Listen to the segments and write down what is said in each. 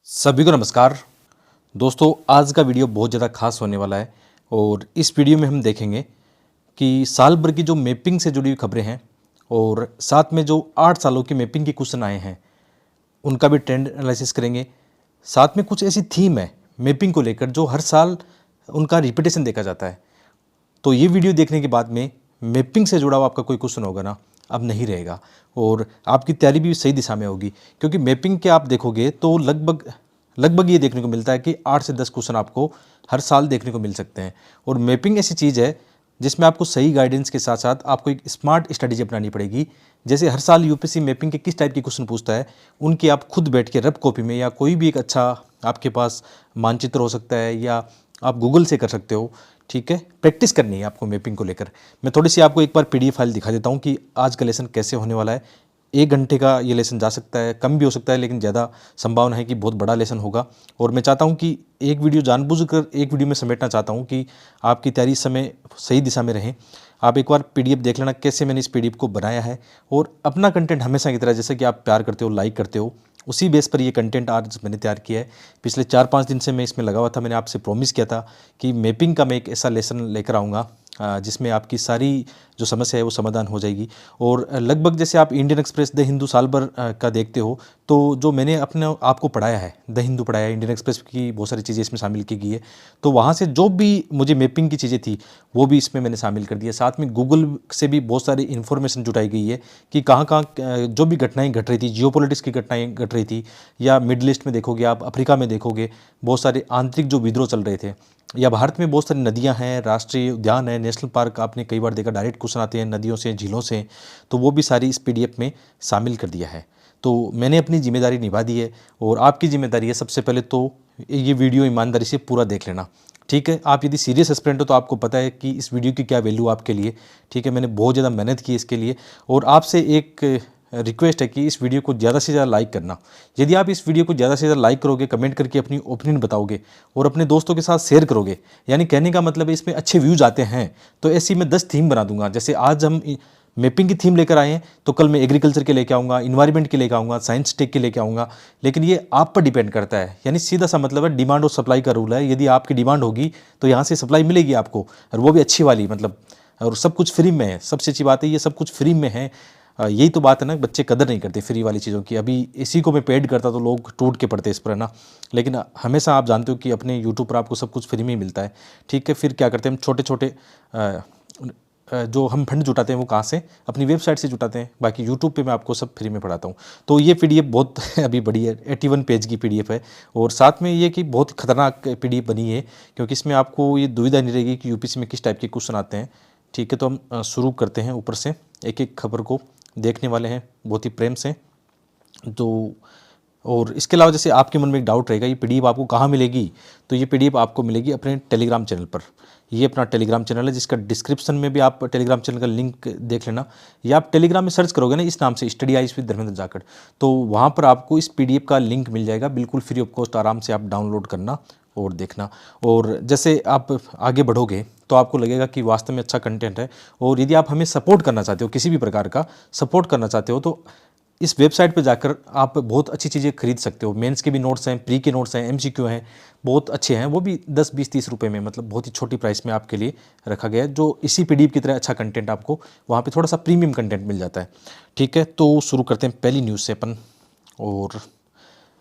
सभी को नमस्कार दोस्तों। आज का वीडियो बहुत ज़्यादा खास होने वाला है और इस वीडियो में हम देखेंगे कि साल भर की जो मैपिंग से जुड़ी हुई खबरें हैं और साथ में जो 8 सालों की मैपिंग के क्वेश्चन आए हैं उनका भी ट्रेंड एनालिसिस करेंगे। साथ में कुछ ऐसी थीम है मैपिंग को लेकर जो हर साल उनका रिपीटेशन देखा जाता है। तो ये वीडियो देखने के बाद में मैपिंग से जुड़ा हुआ आपका कोई क्वेश्चन होगा ना, अब नहीं रहेगा और आपकी तैयारी भी सही दिशा में होगी, क्योंकि मैपिंग के आप देखोगे तो लगभग ये देखने को मिलता है कि 8 से 10 क्वेश्चन आपको हर साल देखने को मिल सकते हैं। और मैपिंग ऐसी चीज़ है जिसमें आपको सही गाइडेंस के साथ साथ आपको एक स्मार्ट स्ट्रेटेजी अपनानी पड़ेगी। जैसे हर साल यूपीएससी मैपिंग के किस टाइप के क्वेश्चन पूछता है, उनकी आप खुद बैठ के रफ कॉपी में या कोई भी एक अच्छा आपके पास मानचित्र हो सकता है या आप गूगल से कर सकते हो। ठीक है, प्रैक्टिस करनी है आपको मैपिंग को लेकर। मैं थोड़ी सी आपको एक बार पीडीएफ फाइल दिखा देता हूँ कि आज का लेसन कैसे होने वाला है। 1 घंटे का ये लेसन जा सकता है, कम भी हो सकता है, लेकिन ज़्यादा संभावना है कि बहुत बड़ा लेसन होगा। और मैं चाहता हूँ कि एक वीडियो जानबूझकर एक वीडियो में समेटना चाहता हूँ कि आपकी तैयारी इस समय सही दिशा में रहें। आप एक बार पीडीएफ देख लेना कैसे मैंने इस पीडीएफ को बनाया है, और अपना कंटेंट हमेशा की तरह जैसे कि आप प्यार करते हो, लाइक करते हो, उसी बेस पर ये कंटेंट आज मैंने तैयार किया है। पिछले 4-5 दिन से मैं इसमें लगा हुआ था। मैंने आपसे प्रॉमिस किया था कि मैपिंग का मैं एक ऐसा लेसन लेकर आऊँगा जिसमें आपकी सारी जो समस्या है वो समाधान हो जाएगी। और लगभग जैसे आप इंडियन एक्सप्रेस, द हिंदू साल भर का देखते हो, तो जो मैंने अपने आपको पढ़ाया है, द हिंदू पढ़ाया है, इंडियन एक्सप्रेस की बहुत सारी चीज़ें इसमें शामिल की गई है। तो वहाँ से जो भी मुझे मैपिंग की चीज़ें थी वो भी इसमें मैंने शामिल कर दिया। साथ में गूगल से भी बहुत सारी इन्फॉर्मेशन जुटाई गई है कि कहाँ कहाँ जो भी घटनाएं घट रही थी, जियोपॉलिटिक्स की घटनाएं घट रही थी, या मिडल ईस्ट में देखोगे आप, अफ्रीका में देखोगे बहुत सारे आंतरिक जो विद्रोह चल रहे थे, या भारत में बहुत सारी नदियां हैं, राष्ट्रीय उद्यान है, नेशनल पार्क, आपने कई बार देखा डायरेक्ट क्वेश्चन आते हैं नदियों से, झीलों से, तो वो भी सारी इस पीडीएफ में शामिल कर दिया है। तो मैंने अपनी जिम्मेदारी निभा दी है और आपकी जिम्मेदारी है सबसे पहले तो ये वीडियो ईमानदारी से पूरा देख लेना। ठीक है, आप यदि सीरियस एस्पिरेंट हो तो आपको पता है कि इस वीडियो की क्या वैल्यू आपके लिए। ठीक है, मैंने बहुत ज़्यादा मेहनत की इसके लिए, और आपसे एक रिक्वेस्ट है कि इस वीडियो को ज़्यादा से ज़्यादा लाइक करना। यदि आप इस वीडियो को ज़्यादा से ज़्यादा लाइक करोगे, कमेंट करके अपनी ओपिनियन बताओगे और अपने दोस्तों के साथ शेयर करोगे, यानी कहने का मतलब है इसमें अच्छे व्यूज़ आते हैं तो ऐसी मैं 10 थीम बना दूंगा। जैसे आज हम मैपिंग की थीम लेकर आए हैं, तो कल मैं एग्रीकल्चर के लेके आऊँगा, इन्वायरमेंट के लेकर आऊँगा, साइंस टेक के लेके आऊँगा। लेकिन ये आप पर डिपेंड करता है, यानी सीधा सा मतलब है डिमांड और सप्लाई का रूल है। यदि आपकी डिमांड होगी तो यहाँ से सप्लाई मिलेगी आपको, और वो भी अच्छी वाली, मतलब, और सब कुछ फ्री में है। सबसे अच्छी बात है ये सब कुछ फ्री में है। यही तो बात है ना, बच्चे कदर नहीं करते फ्री वाली चीज़ों की। अभी इसी को मैं पेड करता तो लोग टूट के पड़ते इस पर, है ना। लेकिन हमेशा आप जानते हो कि अपने यूट्यूब पर आपको सब कुछ फ्री में ही मिलता है। ठीक है, फिर क्या करते हैं हम, छोटे छोटे जो हम फंड जुटाते हैं वो कहाँ से, अपनी वेबसाइट से जुटाते हैं। बाकी यूट्यूब पे मैं आपको सब फ्री में पढ़ाता हूँ। तो ये पीडीएफ बहुत अभी बड़ी है, 81 पेज की पीडीएफ है, और साथ में ये कि बहुत खतरनाक पीडीएफ बनी है, क्योंकि इसमें आपको ये दुविधा नहीं रहेगी कि यूपीएससी में किस टाइप के क्वेश्चन आते हैं। ठीक है, तो हम शुरू करते हैं। ऊपर से एक एक खबर को देखने वाले हैं बहुत ही प्रेम से। तो और इसके अलावा जैसे आपके मन में एक डाउट रहेगा ये पीडीएफ आपको कहाँ मिलेगी, तो ये पीडीएफ आपको मिलेगी अपने टेलीग्राम चैनल पर। ये अपना टेलीग्राम चैनल है, जिसका डिस्क्रिप्शन में भी आप टेलीग्राम चैनल का लिंक देख लेना, या आप टेलीग्राम में सर्च करोगे ना इस नाम से, study eyes with Dharmendra Jakhar, तो वहाँ पर आपको इस पीडीएफ का लिंक मिल जाएगा, बिल्कुल फ्री ऑफ कॉस्ट। आराम से आप डाउनलोड करना और देखना। और जैसे आप आगे बढ़ोगे तो आपको लगेगा कि वास्तव में अच्छा कंटेंट है। और यदि आप हमें सपोर्ट करना चाहते हो, किसी भी प्रकार का सपोर्ट करना चाहते हो, तो इस वेबसाइट पर जाकर आप बहुत अच्छी चीज़ें खरीद सकते हो। मेंस के भी नोट्स हैं, प्री के नोट्स हैं, एमसीक्यू हैं, बहुत अच्छे हैं, वो भी 10, 20, 30 रुपये में, मतलब बहुत ही छोटी प्राइस में आपके लिए रखा गया है, जो इसी पीडीएफ की तरह अच्छा कंटेंट आपको वहाँ पे थोड़ा सा प्रीमियम कंटेंट मिल जाता है। ठीक है, तो शुरू करते हैं पहली न्यूज़ से अपन, और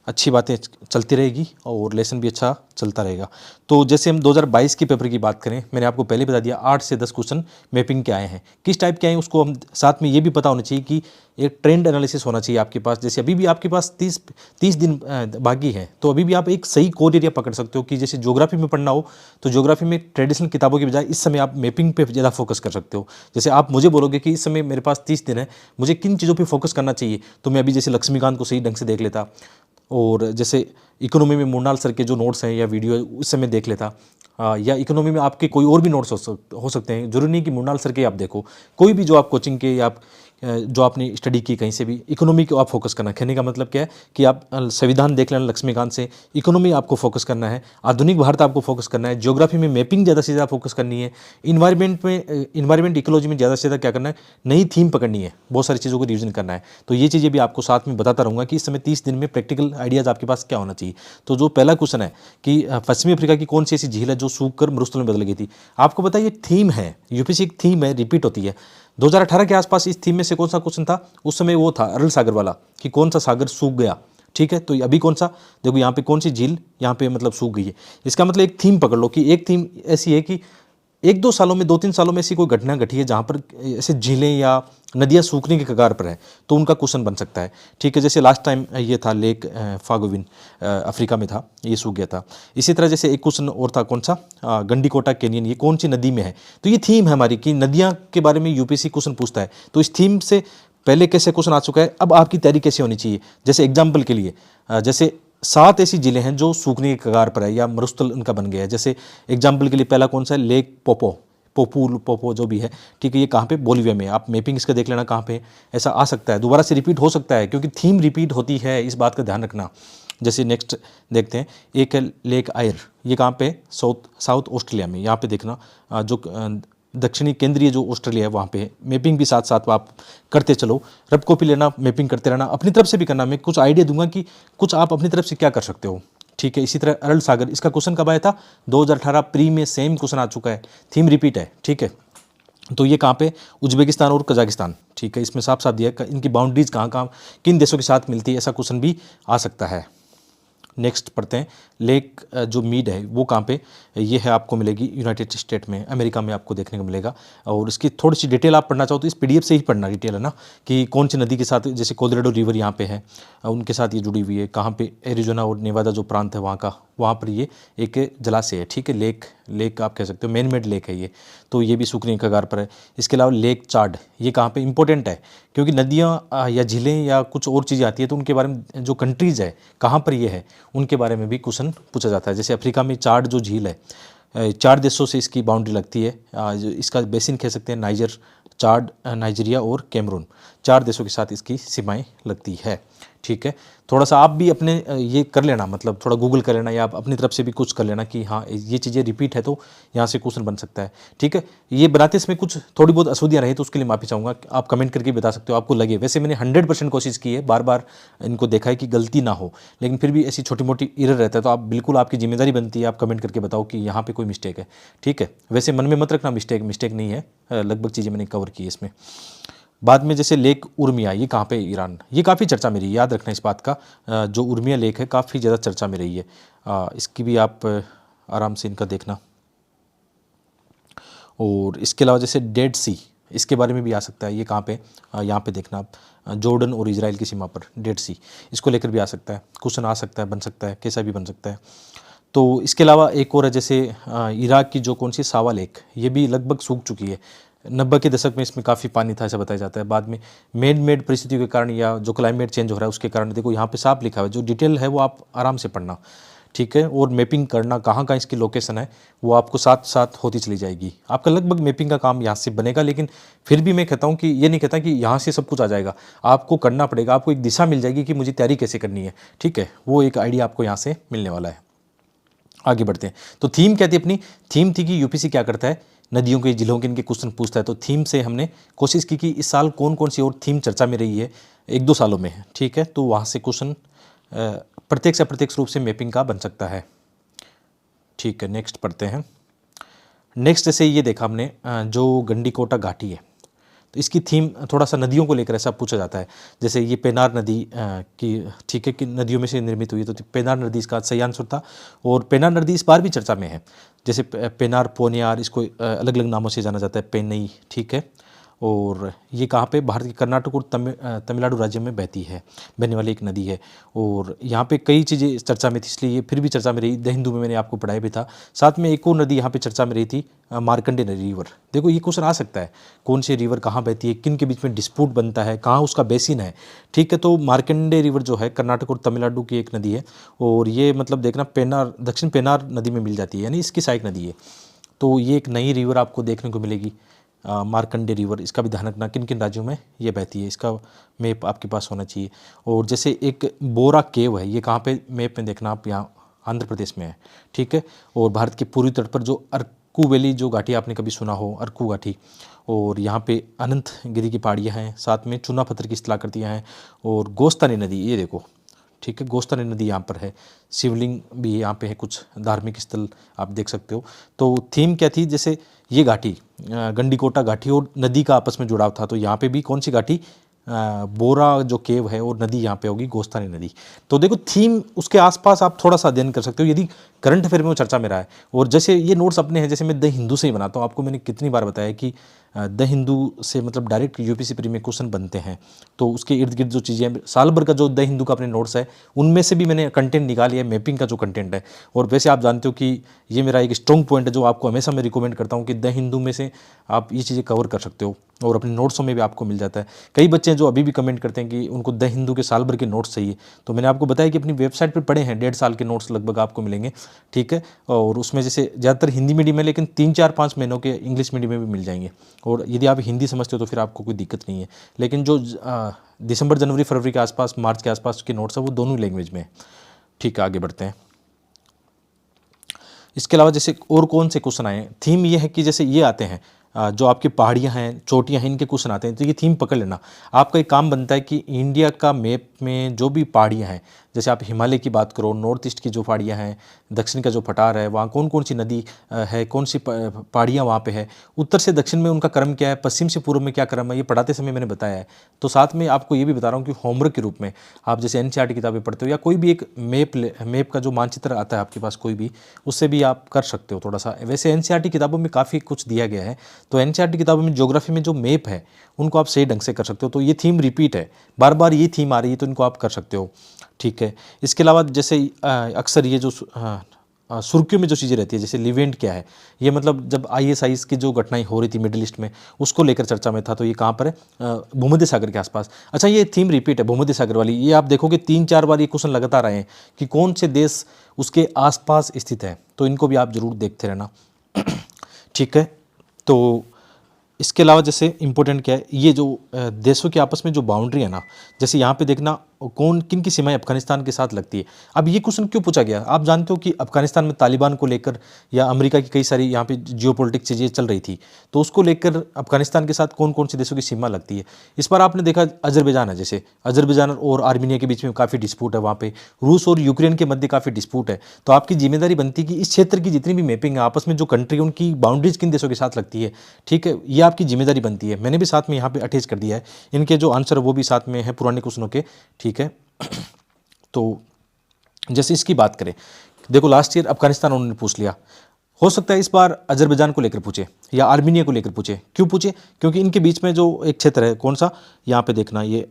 अच्छी बातें चलती रहेगी और लेसन भी अच्छा चलता रहेगा। तो जैसे हम 2022 के पेपर की बात करें, मैंने आपको पहले बता दिया 8 से 10 क्वेश्चन मैपिंग के आए हैं। किस टाइप के आए हैं उसको हम साथ में ये भी पता होना चाहिए कि एक ट्रेंड एनालिसिस होना चाहिए आपके पास। जैसे अभी भी आपके पास 30 दिन बाकी है, तो अभी भी आप एक सही कोर एरिया पकड़ सकते हो कि जैसे ज्योग्राफी में पढ़ना हो तो ज्योग्राफी में ट्रेडिशनल किताबों की बजाय इस समय आप मैपिंग पे ज़्यादा फोकस कर सकते हो। जैसे आप मुझे बोलोगे कि इस समय मेरे पास 30 दिन है, मुझे किन चीज़ों पर फोकस करना चाहिए, तो मैं अभी जैसे लक्ष्मीकांत को सही ढंग से देख लेता, और जैसे इकोनॉमी में मुन्नाल सर के जो नोट्स हैं या वीडियो है उस समय देख लेता, या इकोनॉमी में आपके कोई और भी नोट्स हो सकते हैं। जरूरी नहीं कि मुन्नाल सर के आप देखो, कोई भी जो आप कोचिंग के या आप जो आपने स्टडी की कहीं से भी, इकोनॉमी को आप फोकस करना। कहने का मतलब क्या है कि आप संविधान देख लेना लक्ष्मीकांत से, इकोनॉमी आपको फोकस करना है, आधुनिक भारत आपको फोकस करना है, ज्योग्राफी में मैपिंग ज़्यादा से ज़्यादा फोकस करनी है, इन्वायरमेंट इकोलॉजी में ज़्यादा से ज़्यादा क्या करना है, नई थीम पकड़नी है, बहुत सारी चीज़ों को रिविजन करना है। तो ये चीज़ें भी आपको साथ में बताता रहूँगा कि इस समय 30 दिन में प्रैक्टिकल आइडियाज़ आपके पास क्या होना चाहिए। तो जो पहला क्वेश्चन है कि पश्चिमी अफ्रीका की कौन सी ऐसी झील है जो सूख कर मरुस्थल में बदल गई थी। आपको पता है ये थीम है, यूपीएससी एक थीम है, रिपीट होती है। 2018 के आसपास इस थीम में से कौन सा क्वेश्चन था उस समय, वो था अरल सागर वाला, कि कौन सा सागर सूख गया। ठीक है, तो अभी कौन सा, देखो यहाँ पे कौन सी झील यहाँ पे मतलब सूख गई है। इसका मतलब एक थीम पकड़ लो कि एक थीम ऐसी है कि 1-2 सालों में, 2-3 सालों में ऐसी कोई घटना घटी है जहाँ पर ऐसे झीलें या नदियाँ सूखने की कगार पर है, तो उनका क्वेश्चन बन सकता है। ठीक है, जैसे लास्ट टाइम ये था लेक फागोविन, अफ्रीका में था, ये सूख गया था। इसी तरह जैसे एक क्वेश्चन और था, कौन सा, गंडीकोटा कैनियन, ये कौन सी नदी में है। तो ये थीम है हमारी कि नदियाँ के बारे में यूपीएससी क्वेश्चन पूछता है। तो इस थीम से पहले कैसे क्वेश्चन आ चुका है, अब आपकी तैयारी कैसे होनी चाहिए। जैसे एग्जाम्पल के लिए जैसे 7 ऐसी जिले हैं जो सूखने की कगार पर है या मरुस्थल उनका बन गया है। जैसे एग्जाम्पल के लिए पहला कौन सा है, लेक पोपो जो भी है। ठीक है, ये कहाँ पे, बोलिविया में। आप मैपिंग इसका देख लेना कहाँ पे, ऐसा आ सकता है, दोबारा से रिपीट हो सकता है क्योंकि थीम रिपीट होती है, इस बात का ध्यान रखना। जैसे नेक्स्ट देखते हैं, एक है लेक आयर, ये कहाँ पे, साउथ ऑस्ट्रेलिया में। यहाँ पे देखना जो दक्षिणी केंद्रीय जो ऑस्ट्रेलिया है वहाँ पे। मैपिंग भी साथ साथ आप करते चलो, रब कॉपी लेना, मैपिंग करते रहना, अपनी तरफ से भी करना। मैं कुछ आइडिया दूंगा कि कुछ आप अपनी तरफ से क्या कर सकते हो। ठीक है, इसी तरह अरल सागर, इसका क्वेश्चन कब आया था, 2018 प्री में सेम क्वेश्चन आ चुका है, थीम रिपीट है। ठीक है, तो ये कहाँ पे, उज्बेकिस्तान और कजाकिस्तान। ठीक है, इसमें साफ साफ दिया है इनकी बाउंड्रीज कहाँ कहाँ किन देशों के साथ मिलती है, ऐसा क्वेश्चन भी आ सकता है। नेक्स्ट पढ़ते हैं, लेक जो मीड है वो कहाँ पे, ये है आपको मिलेगी यूनाइटेड स्टेट में, अमेरिका में आपको देखने को मिलेगा। और इसकी थोड़ी सी डिटेल आप पढ़ना चाहो तो इस पीडीएफ से ही पढ़ना डिटेल, है ना, कि कौन सी नदी के साथ, जैसे कोलोराडो रिवर यहाँ पे है, उनके साथ ये जुड़ी हुई है। कहाँ पे, एरिजोना और नेवादा जो प्रांत है वहाँ का, वहाँ पर ये एक जलाशय है। ठीक है, लेक आप कह सकते हो, मैन मेड लेक है ये, तो ये भी सूखने की कगार पर है। इसके अलावा लेक चाड, ये कहाँ पे इंपॉर्टेंट है क्योंकि नदियाँ या झीलें या कुछ और चीज़ें आती है तो उनके बारे में जो कंट्रीज़ है कहाँ पर ये है उनके बारे में भी क्वेश्चन पूछा जाता है। जैसे अफ्रीका में चाड जो झील है, 4 देशों से इसकी बाउंड्री लगती है। इसका बेसिन कह सकते हैं नाइजर, चाड, नाइजीरिया और कैमरून, 4 देशों के साथ इसकी सीमाएं लगती है। ठीक है, थोड़ा सा आप भी अपने ये कर लेना, मतलब थोड़ा गूगल कर लेना या आप अपनी तरफ से भी कुछ कर लेना कि हाँ ये चीज़ें रिपीट है तो यहाँ से क्वेश्चन बन सकता है। ठीक है, ये बनाते इसमें कुछ थोड़ी बहुत अशुद्धियाँ रही तो उसके लिए माफ़ी चाहूँगा, आप कमेंट करके बता सकते हो आपको लगे। वैसे मैंने 100% कोशिश की है, बार बार इनको देखा है कि गलती ना हो, लेकिन फिर भी ऐसी छोटी मोटी एरर रहता है तो आप बिल्कुल, आपकी जिम्मेदारी बनती है, आप कमेंट करके बताओ कि यहाँ पे कोई मिस्टेक है। ठीक है, वैसे मन में मत रखना मिस्टेक नहीं है, लगभग चीज़ें मैंने कवर की है इसमें। बाद में जैसे लेक उर्मिया, ये कहाँ पे, ईरान, ये काफ़ी चर्चा में रही है, याद रखना इस बात का। जो उर्मिया लेक है काफ़ी ज़्यादा चर्चा में रही है, इसकी भी आप आराम से इनका देखना। और इसके अलावा जैसे डेड सी, इसके बारे में भी आ सकता है, ये कहाँ पे, यहाँ पे देखना आप, जॉर्डन और इजराइल की सीमा पर डेड सी, इसको लेकर भी आ सकता है, क्वेश्चन आ सकता है, बन सकता है, कैसा भी बन सकता है। तो इसके अलावा एक और है, जैसे इराक की जो कौन सी सावा लेक, ये भी लगभग सूख चुकी है। 90 के दशक में इसमें काफ़ी पानी था ऐसा बताया जाता है, बाद में मेड परिस्थितियों के कारण या जो क्लाइमेट चेंज हो रहा है उसके कारण, देखो यहाँ पे साफ लिखा है, जो डिटेल है वो आप आराम से पढ़ना। ठीक है, और मैपिंग करना कहाँ कहाँ इसकी लोकेशन है वो आपको साथ साथ होती चली जाएगी। आपका लगभग मैपिंग का काम यहाँ से बनेगा, लेकिन फिर भी मैं कहता हूँ कि ये नहीं कहता कि यहाँ से सब कुछ आ जाएगा, आपको करना पड़ेगा, आपको एक दिशा मिल जाएगी कि मुझे तैयारी कैसे करनी है। ठीक है, वो एक आइडिया आपको यहाँ से मिलने वाला है। आगे बढ़ते हैं, तो थीम क्या थी अपनी, थीम थी कि यूपीएससी क्या करता है, नदियों के, जिलों के इनके क्वेश्चन पूछता है। तो थीम से हमने कोशिश की कि इस साल कौन कौन सी और थीम चर्चा में रही है 1-2 सालों में। ठीक है, तो वहाँ से क्वेश्चन प्रत्यक्ष अप्रत्यक्ष रूप से मैपिंग का बन सकता है। ठीक है, नेक्स्ट पढ़ते हैं। नेक्स्ट जैसे ये देखा हमने, जो गंडीकोटा घाटी है, तो इसकी थीम थोड़ा सा नदियों को लेकर ऐसा पूछा जाता है। जैसे ये पेनार नदी की, ठीक है, कि नदियों में से निर्मित हुई है, तो पेनार नदी इसका सही आंसर था। और पेनार नदी इस बार भी चर्चा में है, जैसे पेनार, पोनियार, इसको अलग अलग नामों से जाना जाता है, पेनई। ठीक है, और ये कहाँ पे, भारत के कर्नाटक और तमिलनाडु राज्य में बहने वाली एक नदी है। और यहाँ पे कई चीज़ें चर्चा में थी, इसलिए ये फिर भी चर्चा में रही। द हिंदू में मैंने आपको पढ़ाया भी था। साथ में एक और नदी यहाँ पे चर्चा में रही थी, मार्कंडे रिवर। देखो ये क्वेश्चन आ सकता है, कौन सी रिवर कहाँ बहती है, किन के बीच में डिस्प्यूट बनता है, कहाँ उसका बेसिन है। ठीक है, तो मार्कंडे रिवर जो है कर्नाटक और तमिलनाडु की एक नदी है, और ये मतलब देखना पेनार, दक्षिण पेनार नदी में मिल जाती है, यानी इसकी सहायक नदी है। तो ये एक नई रिवर आपको देखने को मिलेगी। मार्कंडे रिवर, इसका भी ध्यान रखना किन किन राज्यों में ये बहती है, इसका मैप आपके पास होना चाहिए। और जैसे एक बोरा केव है, ये कहाँ पे मैप में देखना आप, यहाँ आंध्र प्रदेश में है, ठीक है। और भारत के पूर्वी तट पर जो अर्कू वैली जो घाटी आपने कभी सुना हो, अर्कू घाटी, और यहाँ पे अनंतगिरी की पहाड़ियाँ हैं, साथ में चूना पत्थर की शिलाकृतियाँ हैं, और गोस्तानी नदी ये देखो, ठीक है, गोस्तानी नदी यहाँ पर है, शिवलिंग भी यहाँ पे है, कुछ धार्मिक स्थल आप देख सकते हो। तो थीम क्या थी, जैसे ये घाटी गंडीकोटा घाटी और नदी का आपस में जुड़ाव था, तो यहाँ पे भी कौन सी घाटी, बोरा जो केव है और नदी यहाँ पे होगी गोस्तानी नदी। तो देखो थीम उसके आसपास आप थोड़ा सा अध्ययन कर सकते हो यदि करंट अफेयर में वो चर्चा में रहा है। और जैसे ये नोट्स अपने हैं, जैसे मैं द हिंदू से ही बनाता हूँ, आपको मैंने कितनी बार बताया कि द हिंदू से मतलब डायरेक्ट यूपीएससी प्री में क्वेश्चन बनते हैं, तो उसके इर्द गिर्द जो चीज़ें साल भर का जो द हिंदू का अपने नोट्स है उनमें से भी मैंने कंटेंट निकाली है, मैपिंग का जो कंटेंट है। और वैसे आप जानते हो कि ये मेरा एक स्ट्रॉन्ग पॉइंट है जो आपको हमेशा मैं रिकमेंड करता हूँ कि द हिंदू में से आप ये चीज़ें कवर कर सकते हो, और अपने नोट्सों में भी आपको मिल जाता है। कई बच्चे हैं जो अभी भी कमेंट करते हैं कि उनको द हिंदू के साल भर के नोट्स चाहिए, तो मैंने आपको बताया कि अपनी वेबसाइट पर पढ़े हैं, 1.5 साल के नोट्स लगभग आपको मिलेंगे, ठीक है। और उसमें जैसे ज़्यादातर हिंदी मीडियम है, लेकिन 3-4-5 महीनों के इंग्लिश मीडियम में भी मिल जाएंगे। और यदि आप हिंदी समझते हो तो फिर आपको कोई दिक्कत नहीं है, लेकिन जो दिसंबर जनवरी फरवरी के आसपास, मार्च के आसपास के नोट्स है वो दोनों लैंग्वेज में है, ठीक है। आगे बढ़ते हैं। इसके अलावा जैसे और कौन से क्वेश्चन आए, थीम ये है कि जैसे ये आते हैं जो आपकी पहाड़ियाँ हैं, चोटियाँ हैं, इनके क्वेश्चन आते हैं, तो ये थीम पकड़ लेना। आपका एक काम बनता है कि इंडिया का मैप में जो भी पहाड़ियाँ हैं, जैसे आप हिमालय की बात करो, नॉर्थ ईस्ट की जो पहाड़ियाँ हैं, दक्षिण का जो पठार है, वहाँ कौन कौन सी नदी है, कौन सी पहाड़ियाँ वहाँ पे है, उत्तर से दक्षिण में उनका क्रम क्या है, पश्चिम से पूर्व में क्या क्रम है, ये पढ़ाते समय मैंने बताया है। तो साथ में आपको ये भी बता रहा हूँ कि होमवर्क के रूप में आप जैसे एनसीईआरटी किताबें पढ़ते हो या कोई भी एक मैप का जो मानचित्र आता है आपके पास कोई भी, उससे भी आप कर सकते हो थोड़ा सा। वैसे एनसीईआरटी किताबों में काफ़ी कुछ दिया गया है, तो एनसीईआरटी किताबों में ज्योग्राफी में जो मैप है उनको आप सही ढंग से कर सकते हो। तो ये थीम रिपीट है, बार बार ये थीम आ रही है, तो इनको आप कर सकते हो, ठीक है। इसके अलावा जैसे अक्सर ये जो सुर्खियों में जो चीज़ें रहती है, जैसे लिवेंट क्या है, ये मतलब जब आईएसआईएस की जो घटनाएं हो रही थी मिडिल ईस्ट में, उसको लेकर चर्चा में था, तो ये कहाँ पर है, भूमध्य सागर के आसपास। अच्छा, ये थीम रिपीट है भूमध्य सागर वाली, ये आप देखोगे 3-4 बार ये क्वेश्चन लगातार आए हैं कि कौन से देश उसके आसपास स्थित है, तो इनको भी आप जरूर देखते रहना, ठीक है। तो इसके अलावा जैसे इंपॉर्टेंट क्या है, ये जो देशों के आपस में जो बाउंड्री है ना, जैसे यहाँ पे देखना कौन किन की सीमाएं अफगानिस्तान के साथ लगती है। अब ये क्वेश्चन क्यों पूछा गया, आप जानते हो कि अफगानिस्तान में तालिबान को लेकर या अमेरिका की कई सारी यहाँ पे जियोपॉलिटिक्स चीज़ें चल रही थी, तो उसको लेकर अफगानिस्तान के साथ कौन कौन से देशों की सीमा लगती है। इस बार आपने देखा अजरबैजान है, जैसे अजरबैजान और आर्मीनिया के बीच में काफ़ी डिस्प्यूट है, वहाँ पे रूस और यूक्रेन के मध्य काफ़ी डिस्प्यूट है। तो आपकी जिम्मेदारी बनती है कि इस क्षेत्र की जितनी भी मैपिंग है आपस में जो कंट्री है उनकी बाउंड्रीज किन देशों के साथ लगती है, ठीक है, ये आपकी जिम्मेदारी बनती है। मैंने भी साथ में यहाँ पे अटैच कर दिया है, इनके जो आंसर है वो भी साथ में है पुराने क्वेश्चनों के, ठीक है। तो जैसे इसकी बात करें, देखो लास्ट ईयर अफगानिस्तान उन्होंने पूछ लिया, हो सकता है इस बार अजरबैजान को लेकर पूछे या आर्मीनिया को लेकर पूछे। क्यों पूछे, क्योंकि इनके बीच में जो एक क्षेत्र है, कौन सा, यहाँ पे देखना, ये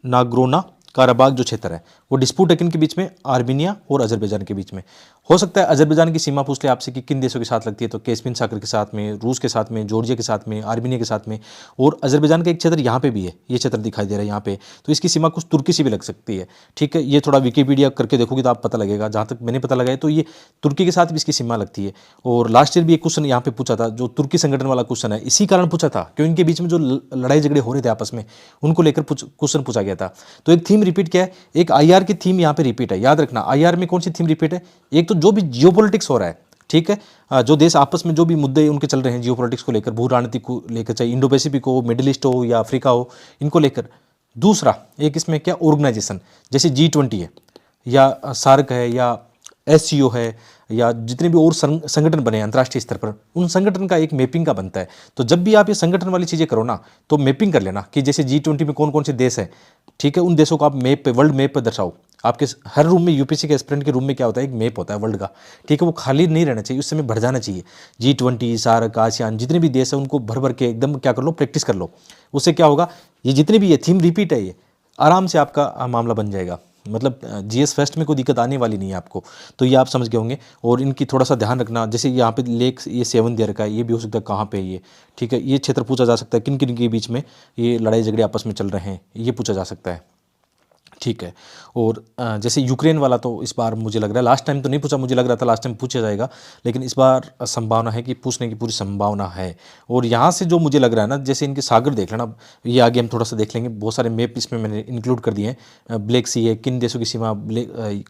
नागरोना काराबाग जो क्षेत्र है, वो डिस्प्यूट है किन के बीच में, आर्मीनिया और अजरबैजान के बीच में। हो सकता है अजरबैजान की सीमा पूछ ले आपसे कि किन देशों के साथ लगती है, तो कैस्पियन सागर के साथ में, रूस के साथ में, जॉर्जिया के साथ में, आर्मीनिया के साथ में। और अजरबैजान का एक क्षेत्र यहाँ पे भी है, ये क्षेत्र दिखाई दे रहा है यहाँ पे, तो इसकी सीमा कुछ तुर्की से भी लग सकती है, ठीक है। ये थोड़ा विकीपीडिया करके देखोगे तो आप पता लगेगा, जहाँ तक मैंने पता लगाया तो ये तुर्की के साथ भी इसकी सीमा लगती है। और लास्ट ईयर भी एक क्वेश्चन यहाँ पे पूछा था, जो तुर्की संगठन वाला क्वेश्चन है, इसी कारण पूछा था क्योंकि इनके बीच में जो लड़ाई झगड़े हो रहे थे आपस में, उनको लेकर क्वेश्चन पूछा गया था। तो एक थीम रिपीट क्या है, एक आईआर की थीम यहाँ पे रिपीट है, याद रखना। आईआर में कौन सी थीम रिपीट है, एक तो जो भी जियोपॉलिटिक्स हो रहा है, ठीक है, जो देश आपस में जो भी मुद्दे उनके चल रहे हैं जियोपॉलिटिक्स को लेकर, भू राजनीति को लेकर, चाहे इंडो पैसिफिक हो, मिडिल ईस्ट हो या अफ्रीका हो, इनको लेकर। दूसरा एक इसमें क्या, ऑर्गेनाइजेशन, जैसे G20 है या सार्क है या SCO है या जितने भी और संगठन बने हैं अंतर्राष्ट्रीय स्तर पर, उन संगठन का एक मैपिंग का बनता है। तो जब भी आप ये संगठन वाली चीज़ें करो ना, तो मैपिंग कर लेना कि जैसे G20 में कौन कौन से देश हैं, ठीक है, उन देशों को आप मैप पे, वर्ल्ड मैप पर दर्शाओ। आपके हर रूम में, यूपीएससी के एस्पिरेंट के रूम में क्या होता है, एक मैप होता है वर्ल्ड का, ठीक है, वो खाली नहीं रहना चाहिए, उस समय भर जाना चाहिए। G20, सार्क, आसियान, जितने भी देश हैं उनको भर भर के एकदम क्या कर लो, प्रैक्टिस कर लो। उससे क्या होगा, ये जितने भी ये थीम रिपीट है, ये आराम से आपका मामला बन जाएगा। मतलब जीएस फर्स्ट में कोई दिक्कत आने वाली नहीं है आपको, तो ये आप समझ गए होंगे। और इनकी थोड़ा सा ध्यान रखना, जैसे यहाँ पे लेक ये 7 दे रखा है, ये भी हो सकता है कहाँ पे है ये, ठीक है। ये क्षेत्र पूछा जा सकता है किन किन के बीच में ये लड़ाई झगड़े आपस में चल रहे हैं, ये पूछा जा सकता है। ठीक है। और जैसे यूक्रेन वाला तो इस बार मुझे लग रहा है, लास्ट टाइम तो नहीं पूछा, मुझे लग रहा था लास्ट टाइम पूछा जाएगा, लेकिन इस बार संभावना है कि पूछने की पूरी संभावना है। और यहाँ से जो मुझे लग रहा है ना, जैसे इनके सागर देख लेना, ये आगे हम थोड़ा सा देख लेंगे, बहुत सारे मैप इसमें मैंने इंक्लूड कर दिए हैं। ब्लैक सी है, किन देशों की सीमा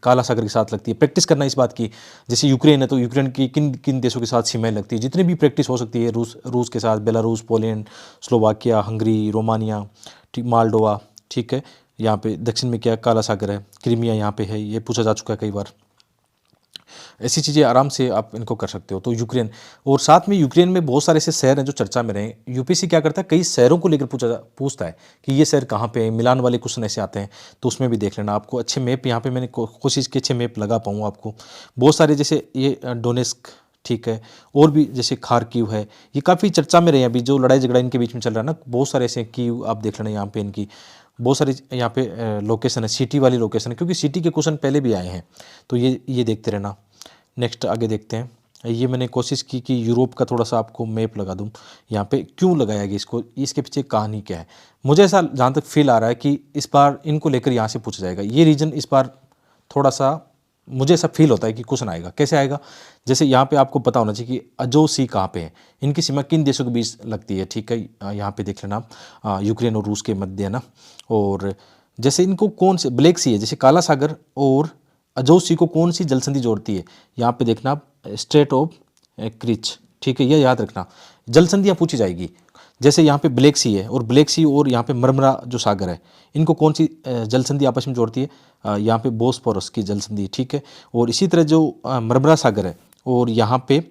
काला सागर के साथ लगती है, प्रैक्टिस करना इस बात की। जैसे यूक्रेन है तो यूक्रेन की किन किन देशों के साथ सीमाएँ लगती है, जितनी भी प्रैक्टिस हो सकती है, रूस के साथ, Belarus, Poland, Slovakia, Hungary, Romania, ठीक, मालडोवा, ठीक है। यहाँ पे दक्षिण में क्या काला सागर है, क्रीमिया यहाँ पे है, ये पूछा जा चुका है कई बार। ऐसी चीज़ें आराम से आप इनको कर सकते हो। तो यूक्रेन, और साथ में यूक्रेन में बहुत सारे ऐसे शहर हैं जो चर्चा में रहे। यूपीएससी क्या करता है, कई शहरों को लेकर पूछता है कि ये शहर कहाँ पे है, मिलान वाले क्वेश्चन ऐसे आते हैं, तो उसमें भी देख लेना आपको अच्छे मैप। यहाँ पे मैंने कोशिश की अच्छे मैप लगा पाऊँ आपको। बहुत सारे जैसे ये डोनेस्क, ठीक है, और भी जैसे खारकीव है, ये काफ़ी चर्चा में रहे हैं अभी, जो लड़ाई झगड़ा इनके बीच में चल रहा है ना, बहुत सारे ऐसे कीव आप देख लेना। यहाँ पे इनकी बहुत सारी यहाँ पे लोकेशन है, सिटी वाली लोकेशन है, क्योंकि सिटी के क्वेश्चन पहले भी आए हैं, तो ये देखते रहना। नेक्स्ट आगे देखते हैं। ये मैंने कोशिश की कि यूरोप का थोड़ा सा आपको मैप लगा दूं। यहाँ पे क्यों लगाया गया इसको, इसके पीछे कहानी क्या है, मुझे ऐसा जहाँ तक फील आ रहा है कि इस बार इनको लेकर यहाँ से पूछा जाएगा। ये रीजन इस बार थोड़ा सा मुझे ऐसा फील होता है कि क्वेश्चन आएगा। कैसे आएगा, जैसे यहाँ पे आपको पता होना चाहिए कि अजो सी कहाँ पे है, इनकी सीमा किन देशों के बीच लगती है, ठीक है। यहाँ पे देख लेना आप, यूक्रेन और रूस के मध्य है ना। और जैसे इनको कौन से ब्लैक सी है, जैसे काला सागर और अजो सी को कौन सी जलसंधि जोड़ती है, यहाँ पे देखना आप, स्ट्रेट ऑफ क्रिच, ठीक है, ये याद रखना। जलसंधियाँ पूछी जाएगी, जैसे यहाँ पे ब्लैक सी है, और ब्लैक सी और यहाँ पे मरमरा जो सागर है, इनको कौन सी जलसंधि आपस में जोड़ती है, यहाँ पे बोस्फोरस की जलसंधि, ठीक है। और इसी तरह जो मरमरा सागर है और यहाँ पे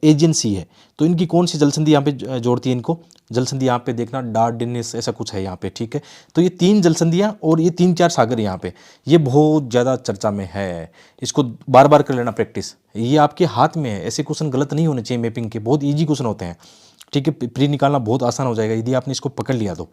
एजियन सी है, तो इनकी कौन सी जलसंधि यहाँ पे जोड़ती है इनको, जलसंधि यहाँ पे देखना डार्डेनिस ऐसा कुछ है यहाँ पे, ठीक है। तो ये 3 जलसंधियाँ और ये 3-4 सागर यहाँ पे, ये बहुत ज़्यादा चर्चा में है। इसको बार बार कर लेना प्रैक्टिस, ये आपके हाथ में है। ऐसे क्वेश्चन गलत नहीं होने चाहिए मैपिंग के, बहुत ईजी क्वेश्चन होते हैं, ठीक है। प्री निकालना बहुत आसान हो जाएगा यदि आपने इसको पकड़ लिया तो,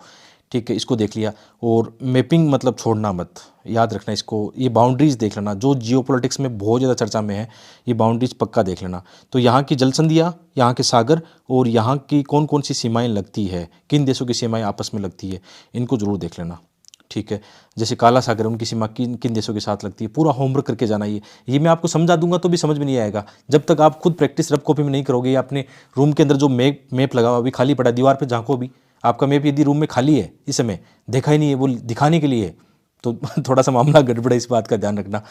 ठीक है। इसको देख लिया, और मैपिंग मतलब छोड़ना मत, याद रखना इसको। ये बाउंड्रीज देख लेना, जो जियोपॉलिटिक्स में बहुत ज़्यादा चर्चा में है, ये बाउंड्रीज पक्का देख लेना। तो यहाँ की जलसंधियाँ, यहाँ के सागर, और यहाँ की कौन कौन सी सीमाएं लगती है, किन देशों की सीमाएं आपस में लगती है, इनको जरूर देख लेना, ठीक है। जैसे काला सागर, उनकी सीमा किन किन देशों के साथ लगती है, पूरा होमवर्क करके जाना। ये मैं आपको समझा दूंगा तो भी समझ में नहीं आएगा जब तक आप खुद प्रैक्टिस रफ कॉपी में नहीं करोगे, या अपने रूम के अंदर जो मैप लगा हुआ अभी खाली पड़ा, दीवार पे झांको भी, आपका मैप यदि रूम में खाली है, इस समय देखा ही नहीं है, वो दिखाने के लिए है, तो थोड़ा सा मामला गड़बड़ है, इस बात का ध्यान रखना।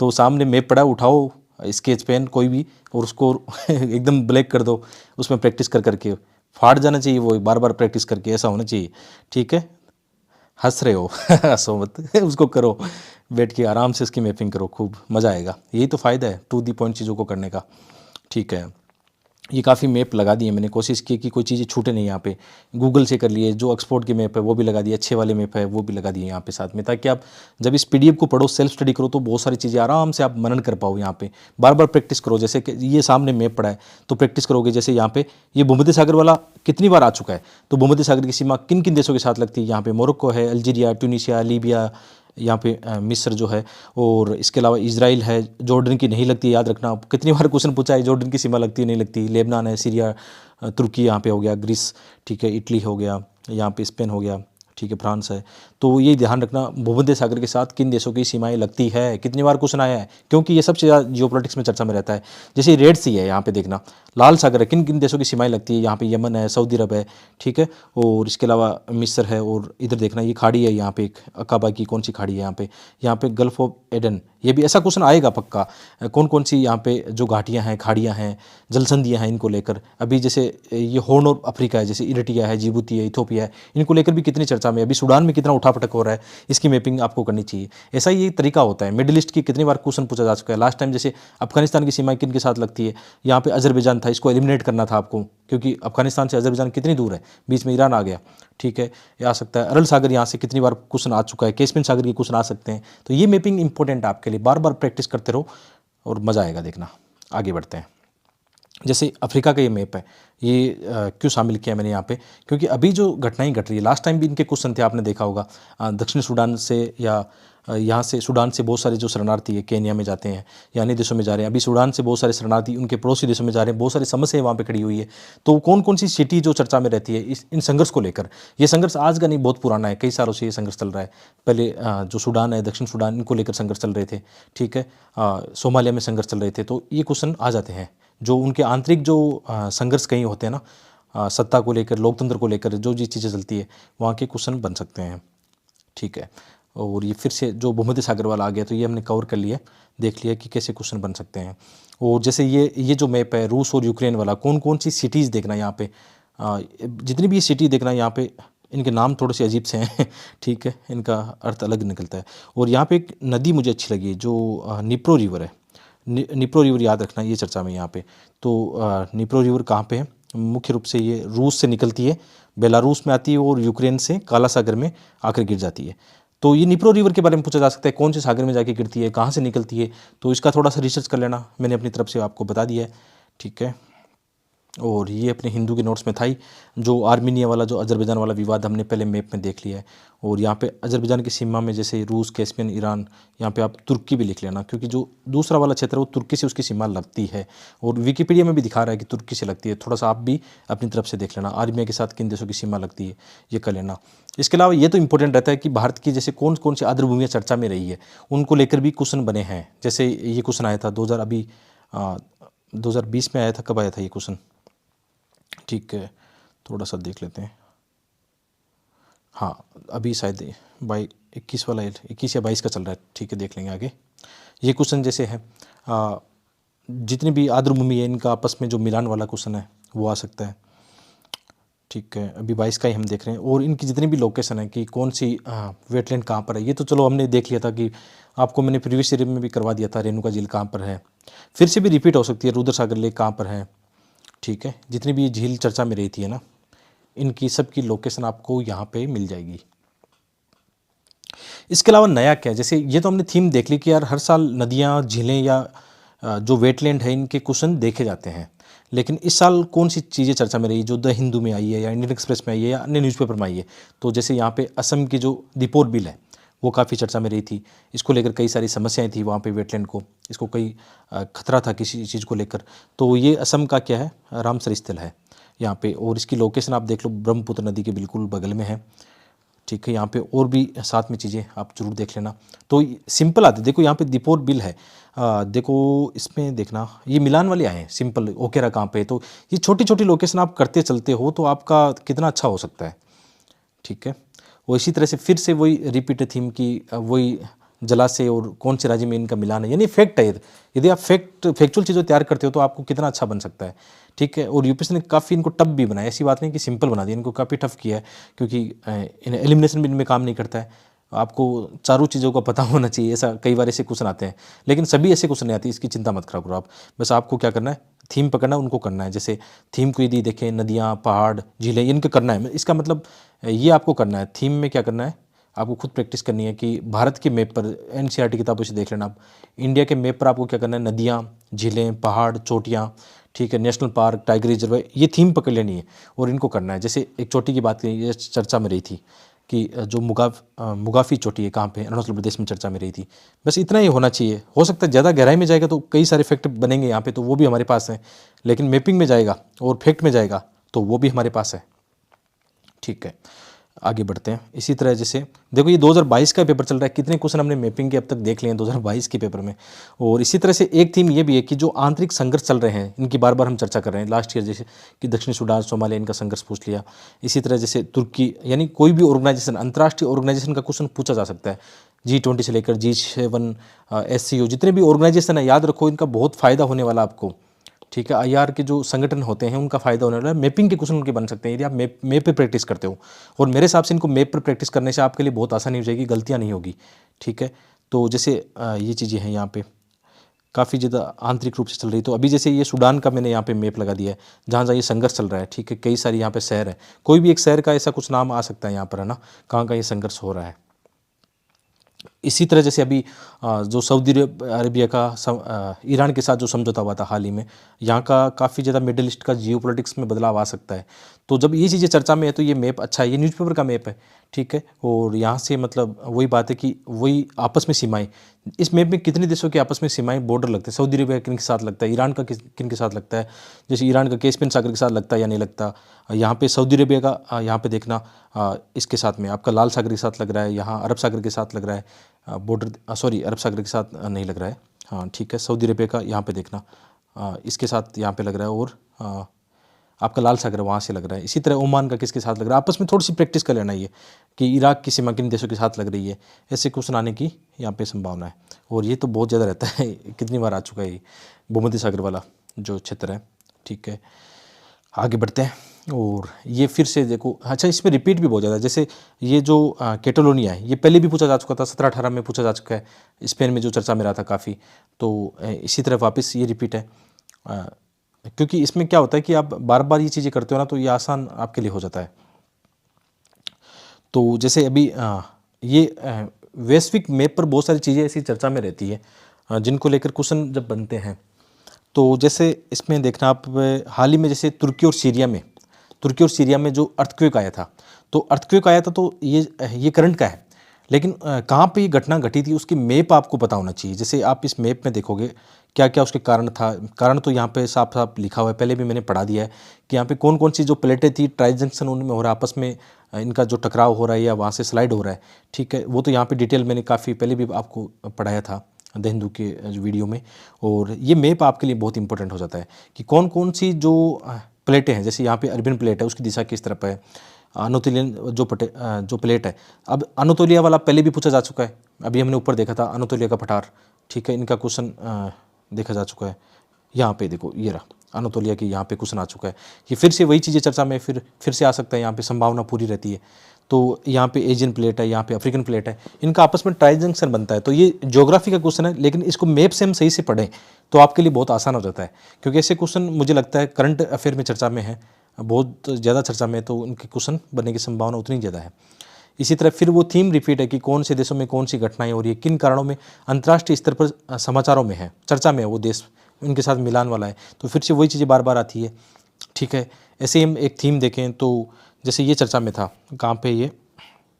तो सामने मैप पड़ा, उठाओ स्केच पेन कोई भी, और उसको एकदम ब्लैक कर दो, उसमें प्रैक्टिस कर करके फाड़ जाना चाहिए, वो बार बार प्रैक्टिस करके, ऐसा होना चाहिए, ठीक है। हंस रहे हो हंसो मत उसको करो, बैठ के आराम से इसकी मैपिंग करो, खूब मज़ा आएगा। यही तो फ़ायदा है टू दी पॉइंट चीज़ों को करने का, ठीक है। ये काफ़ी मैप लगा दिए मैंने, कोशिश की कि कोई चीज़ें छूटे नहीं। यहाँ पे गूगल से कर लिए, जो ऑक्सफोर्ड के मैप है वो भी लगा दिए, अच्छे वाले मैप है वो भी लगा दिए यहाँ पे साथ में, ताकि आप जब इस पीडीएफ को पढ़ो, सेल्फ स्टडी करो, तो बहुत सारी चीज़ें आराम से आप मनन कर पाओ। यहाँ पे बार बार प्रैक्टिस करो, जैसे कि ये सामने मैप पड़ा है तो प्रैक्टिस करोगे। जैसे यहाँ पे ये भूमध्य सागर वाला कितनी बार आ चुका है, तो भूमध्य सागर की सीमा किन किन देशों के साथ लगती है, यहाँ पे मोरक्को है, अल्जीरिया, ट्यूनीशिया, लीबिया, यहाँ पे मिस्र जो है, और इसके अलावा इजराइल है, जॉर्डन की नहीं लगती, याद रखना। कितनी बार क्वेश्चन पूछा है, जॉर्डन की सीमा लगती है नहीं लगती, लेबनान है, सीरिया, तुर्की यहाँ पे हो गया, ग्रीस, ठीक है, इटली हो गया, यहाँ पे स्पेन हो गया, ठीक है, फ्रांस है। तो ये ध्यान रखना, भूमध्य सागर के साथ किन देशों की सीमाएं लगती है, कितनी बार क्वेश्चन आया है, क्योंकि ये सबसे ज़्यादा जियोपॉलिटिक्स में चर्चा में रहता है। जैसे रेड सी है, यहाँ पे देखना लाल सागर है, किन किन देशों की सीमाएं लगती है, यहाँ पे यमन है, सऊदी अरब है, ठीक है, और इसके अलावा मिस्र है, और इधर देखना ये खाड़ी है, यहाँ पे एक अकाबा की कौन सी खाड़ी है, यहाँ पे गल्फ ऑफ एडन, ये भी ऐसा क्वेश्चन आएगा पक्का। कौन कौन सी यहाँ पे जो घाटियाँ हैं, खाड़ियाँ हैं, जलसंधियाँ हैं, इनको लेकर अभी जैसे ये हॉर्न ऑफ अफ्रीका है, जैसे इरिट्रिया है, जिबूती है, इथोपिया है, इनको लेकर भी कितनी चर्चा में, अभी सूडान में कितना उठापटक हो रहा है, इसकी मैपिंग आपको करनी चाहिए। ऐसा ही एक तरीका होता है। मिडिल ईस्ट की कितनी बार क्वेश्चन पूछा जा चुका है, लास्ट टाइम जैसे अफगानिस्तान की सीमाएं किन के साथ लगती है, यहाँ पे अजरबैजान था, इसको एलिमिनेट करना था आपको, क्योंकि अफगानिस्तान से अजरबैजान कितनी दूर है, बीच में ईरान आ गया, ठीक है, ये आ सकता है। अरल सागर यहाँ से कितनी बार क्वेश्चन आ चुका है, कैस्पियन सागर के क्वेश्चन आ सकते हैं। तो ये मैपिंग इंपॉर्टेंट है आपके लिए, बार बार प्रैक्टिस करते रहो और मज़ा आएगा। देखना आगे बढ़ते हैं। जैसे अफ्रीका का ये मैप है, ये क्यों शामिल किया मैंने यहाँ पे, क्योंकि अभी जो घटनाएं घट रही है, लास्ट टाइम भी इनके क्वेश्चन थे, आपने देखा होगा, दक्षिण सूडान से या यहाँ से सूडान से बहुत सारे जो शरणार्थी है केन्या में जाते हैं या अन्य देशों में जा रहे हैं। अभी सूडान से बहुत सारे शरणार्थी उनके पड़ोसी देशों में जा रहे हैं, बहुत सारी समस्याएं वहाँ पे खड़ी हुई है। तो कौन कौन सी सिटी जो चर्चा में रहती है इस इन संघर्ष को लेकर? ये संघर्ष आज का नहीं, बहुत पुराना है, कई सालों से ये संघर्ष चल रहा है। पहले जो सूडान है, दक्षिण सूडान, इनको लेकर संघर्ष चल रहे थे, ठीक है। सोमालिया में संघर्ष चल रहे थे। तो ये क्वेश्चन आ जाते हैं, जो उनके आंतरिक जो संघर्ष कहीं होते हैं ना, सत्ता को लेकर, लोकतंत्र को लेकर जो जी चीज़ें चलती है, वहाँ के क्वेश्चन बन सकते हैं, ठीक है। और ये फिर से जो भूमध्य सागर वाला आ गया, तो ये हमने कवर कर लिया, देख लिया कि कैसे क्वेश्चन बन सकते हैं। और जैसे ये जो मैप है रूस और यूक्रेन वाला, कौन कौन सी सिटीज़ देखना है यहाँ पे, जितनी भी सिटी देखना है यहाँ पे, इनके नाम थोड़े से अजीब से हैं ठीक है, इनका अर्थ अलग निकलता है। और यहाँ पे एक नदी मुझे अच्छी लगी जो निप्रो रिवर है, निप्रो रिवर याद रखना, ये चर्चा में यहाँ पे। तो निप्रो रिवर कहाँ पे है? मुख्य रूप से ये रूस से निकलती है, बेलारूस में आती है और यूक्रेन से काला सागर में आकर गिर जाती है। तो ये निप्रो रिवर के बारे में पूछा जा सकता है, कौन से सागर में जाके गिरती है, कहाँ से निकलती है, तो इसका थोड़ा सा रिसर्च कर लेना, मैंने अपनी तरफ से आपको बता दिया है, ठीक है। और ये अपने हिंदू के नोट्स में था ही, जो आर्मीनिया वाला, जो अजरबैजान वाला विवाद हमने पहले मैप में देख लिया है। और यहाँ पे अजरबैजान की सीमा में जैसे रूस, कैस्पियन, ईरान, यहाँ पे आप तुर्की भी लिख लेना, क्योंकि जो दूसरा वाला क्षेत्र है वो तुर्की से उसकी सीमा लगती है। और विकिपीडिया में भी दिखा रहा है कि तुर्की से लगती है, थोड़ा सा आप भी अपनी तरफ से देख लेना, आर्मीनिया के साथ किन देशों की सीमा लगती है, ये कर लेना। इसके अलावा ये तो इंपॉर्टेंट रहता है कि भारत की जैसे कौन कौन सी आर्द्रभूमियाँ चर्चा में रही है, उनको लेकर भी क्वेश्चन बने हैं। जैसे ये क्वेश्चन आया था 2020 में आया था, कब आया था ये क्वेश्चन, ठीक है, थोड़ा सा देख लेते हैं। हाँ, अभी शायद 21 वाला 21 या 22 का चल रहा है, ठीक है, देख लेंगे आगे। ये क्वेश्चन जैसे है, जितनी भी आर्द्रभूमि है इनका आपस में जो मिलान वाला क्वेश्चन है वो आ सकता है, ठीक है। अभी 22 का ही हम देख रहे हैं। और इनकी जितनी भी लोकेशन है कि कौन सी वेटलैंड कहाँ पर है, ये तो चलो हमने देख लिया था कि आपको मैंने प्रीवियस ईयर में भी करवा दिया था, रेणुका झील कहाँ पर है, फिर से भी रिपीट हो सकती है, रुद्र सागर लेक कहाँ पर है, ठीक है। जितनी भी झील चर्चा में रही थी है ना, इनकी सबकी लोकेशन आपको यहाँ पे मिल जाएगी। इसके अलावा नया क्या है, जैसे ये तो हमने थीम देख ली कि यार हर साल नदियाँ, झीलें या जो वेटलैंड है इनके क्वेश्चन देखे जाते हैं, लेकिन इस साल कौन सी चीज़ें चर्चा में रही जो द हिंदू में आई है या इंडियन एक्सप्रेस में आई है या अन्य न्यूज़पेपर में आई है? तो जैसे यहाँ पे असम की जो दीपोर बिल है वो काफ़ी चर्चा में रही थी, इसको लेकर कई सारी समस्याएं थी वहाँ पे वेटलैंड को, इसको कई खतरा था किसी चीज़ को लेकर। तो ये असम का क्या है, रामसर स्थल है यहाँ पे, और इसकी लोकेशन आप देख लो, ब्रह्मपुत्र नदी के बिल्कुल बगल में है, ठीक है। यहाँ पे और भी साथ में चीज़ें आप जरूर देख लेना। तो सिंपल आते, देखो यहाँ पे दीपोर बिल है, देखो इसमें देखना ये मिलान वाले आए हैं, सिंपल ओकेरा कहाँ पे, तो ये छोटी छोटी लोकेशन आप करते चलते हो तो आपका कितना अच्छा हो सकता है, ठीक है। वो इसी तरह से फिर से वही रिपीट थीम की, वही जलाशय और कौन से राज्य में इनका मिलान है, यानी फैक्ट है। यदि आप फैक्चुअल चीज़ें तैयार करते हो तो आपको कितना अच्छा बन सकता है, ठीक है। और यूपीएससी ने काफ़ी इनको टफ भी बनाया, ऐसी बात नहीं कि सिंपल बना दिया, इनको काफ़ी टफ किया है, क्योंकि इन्हें एलिमिनेशन भी इनमें काम नहीं करता है। आपको चारों चीज़ों का पता होना चाहिए, ऐसा कई बार ऐसे क्वेश्चन आते हैं, लेकिन सभी ऐसे क्वेश्चन नहीं आते, इसकी चिंता मत करो आप। बस आपको क्या करना है, थीम पकड़ना है, उनको करना है। जैसे थीम को यदि देखें, नदियाँ, पहाड़, झीलें, इनको करना है, इसका मतलब ये आपको करना है। थीम में क्या करना है, आपको खुद प्रैक्टिस करनी है कि भारत के मैप पर, एनसीईआरटी किताबों से देख लेना आप, इंडिया के मैप पर आपको क्या करना है, नदियाँ, झीलें, पहाड़, चोटियाँ, ठीक है, नेशनल पार्क, टाइगर रिजर्व, ये थीम पकड़ लेनी है और इनको करना है। जैसे एक चोटी की बात करी, ये चर्चा में रही थी कि जो मुगाफी चोटी है कहाँ पे, अरुणाचल प्रदेश में चर्चा में रही थी। बस इतना ही होना चाहिए। हो सकता है ज़्यादा गहराई में जाएगा तो कई सारे फैक्ट बनेंगे यहाँ पे, तो वो भी हमारे पास है, लेकिन मैपिंग में जाएगा और फैक्ट में जाएगा तो वो भी हमारे पास है, ठीक है। आगे बढ़ते हैं। इसी तरह जैसे देखो ये 2022 का पेपर चल रहा है, कितने क्वेश्चन हमने मैपिंग के अब तक देख लिए हैं 2022 के पेपर में। और इसी तरह से एक थीम ये भी है कि जो आंतरिक संघर्ष चल रहे हैं इनकी बार बार हम चर्चा कर रहे हैं। लास्ट ईयर जैसे कि दक्षिण सूडान, सोमालिया, इनका संघर्ष पूछ लिया। इसी तरह जैसे तुर्की, यानी कोई भी ऑर्गेनाइजेशन, अंतर्राष्ट्रीय ऑर्गेनाइजेशन का क्वेश्चन पूछा जा सकता है, G20 से लेकर G7, SCO, जितने भी ऑर्गेनाइजेशन है, याद रखो इनका बहुत फायदा होने वाला आपको, ठीक है। IR के जो संगठन होते हैं उनका फायदा होने वाला है। मैपिंग के क्वेश्चन उनके बन सकते हैं यदि आप मैप पे प्रैक्टिस करते हो, और मेरे हिसाब से इनको मैप पर प्रैक्टिस करने से आपके लिए बहुत आसानी हो जाएगी, गलतियां नहीं होगी, ठीक है। तो जैसे ये चीज़ें हैं यहाँ पे काफ़ी ज़्यादा आंतरिक रूप से चल रही। तो अभी जैसे ये सूडान का मैंने यहाँ पे मैप लगा दिया है, जहाँ जहाँ ये संघर्ष चल रहा है, ठीक है। कई सारी यहाँ पे शहर है, कोई भी एक शहर का ऐसा कुछ नाम आ सकता है यहाँ पर, है ना, कहाँ कहाँ ये संघर्ष हो रहा है। इसी तरह जैसे अभी जो सऊदी अरेबिया का ईरान के साथ जो समझौता हुआ था हाल ही में, यहाँ का काफ़ी ज़्यादा मिडिल ईस्ट का जियोपॉलिटिक्स में बदलाव आ सकता है। तो जब ये चीज़ें चर्चा में है तो ये मैप अच्छा है, ये न्यूज़पेपर का मैप है, ठीक है। और यहाँ से मतलब वही बात है कि वही आपस में सीमाएं, इस मैप में कितने देशों के आपस में सीमाएं बॉर्डर लगते हैं, सऊदी अरेबिया किन के साथ लगता है, ईरान का किन के साथ लगता है, जैसे ईरान का कैस्पियन सागर के साथ लगता है या नहीं लगता। यहाँ पे सऊदी अरेबिया का यहाँ पे देखना इसके साथ में आपका लाल सागर के साथ लग रहा है, यहाँ अरब सागर के साथ लग रहा है बॉर्डर, सॉरी अरब सागर के साथ नहीं लग रहा है, हाँ ठीक है। सऊदी अरेबिया का यहाँ पे देखना इसके साथ यहाँ पे लग रहा है, और आपका लाल सागर वहाँ से लग रहा है। इसी तरह ओमान का किसके साथ लग रहा है, आपस में थोड़ी सी प्रैक्टिस कर लेना ये कि इराक की सीमा किन देशों के साथ लग रही है, ऐसे क्वेश्चन आने की यहाँ पे संभावना है। और ये तो बहुत ज़्यादा रहता है, कितनी बार आ चुका है ये भूमध्य सागर वाला जो क्षेत्र है, ठीक है। आगे बढ़ते हैं, और ये फिर से देखो, अच्छा इसमें रिपीट भी बहुत ज़्यादा है। जैसे ये जो कैटलोनिया है, ये पहले भी पूछा जा चुका था, 17-18 में पूछा जा चुका है, स्पेन में जो चर्चा में रहा था काफ़ी। तो इसी तरह वापस ये रिपीट है, क्योंकि इसमें क्या होता है कि आप बार बार ये चीज़ें करते हो ना, तो ये आसान आपके लिए हो जाता है। तो जैसे अभी ये वैश्विक मैप पर बहुत सारी चीज़ें ऐसी चर्चा में रहती है जिनको लेकर क्वेश्चन जब बनते हैं। तो जैसे इसमें देखना आप हाल ही में जैसे तुर्की और सीरिया में जो अर्थक्वेक आया था, तो अर्थक्वेक आया था तो ये करंट का है, लेकिन कहाँ पे ये घटना घटी थी उसकी मैप आपको पता होना चाहिए। जैसे आप इस मैप में देखोगे क्या क्या उसके कारण था, कारण तो यहाँ पे साफ साफ लिखा हुआ है, पहले भी मैंने पढ़ा दिया है कि यहाँ पे कौन कौन सी जो प्लेटें थी, ट्राई जंक्शन उनमें हो रहा है, आपस में इनका जो टकराव हो रहा है या वहाँ से स्लाइड हो रहा है, ठीक है। वो तो यहाँ पे डिटेल मैंने काफ़ी पहले भी आपको पढ़ाया था द हिंदू के वीडियो में। और ये मैप आपके लिए बहुत इंपॉर्टेंट हो जाता है कि कौन कौन सी जो प्लेटें हैं, जैसे यहाँ पे अरबियन प्लेट है उसकी दिशा किस तरफ है, अनोतोलियन जो प्लेट है। अब अनोतोलिया वाला पहले भी पूछा जा चुका है, अभी हमने ऊपर देखा था अनोतोलिया का पठार, ठीक है। इनका क्वेश्चन देखा जा चुका है, यहाँ पे देखो ये रहा अनोतोलिया की, यहाँ पे क्वेश्चन आ चुका है। ये फिर से वही चीज़ें चर्चा में फिर से आ सकता है, यहाँ पे संभावना पूरी रहती है। तो यहाँ पे एशियन प्लेट है, यहाँ पे अफ्रीकन प्लेट है, इनका आपस में ट्राई जंक्शन बनता है। तो ये ज्योग्राफी का क्वेश्चन है, लेकिन इसको मैप से हम सही से पढ़ें तो आपके लिए बहुत आसान हो जाता है, क्योंकि ऐसे क्वेश्चन मुझे लगता है करंट अफेयर में चर्चा में है, बहुत ज़्यादा चर्चा में, तो उनके क्वेश्चन बनने की संभावना उतनी ज़्यादा है। इसी तरह फिर वो थीम रिपीट है कि कौन से देशों में कौन सी घटनाएं हो रही है, किन कारणों में अंतर्राष्ट्रीय स्तर पर समाचारों में है, चर्चा में है वो देश, उनके साथ मिलान वाला है। तो फिर से वही चीज़ें बार बार आती है, ठीक है। ऐसे ही हम एक थीम देखें तो जैसे ये चर्चा में था, कहाँ पे ये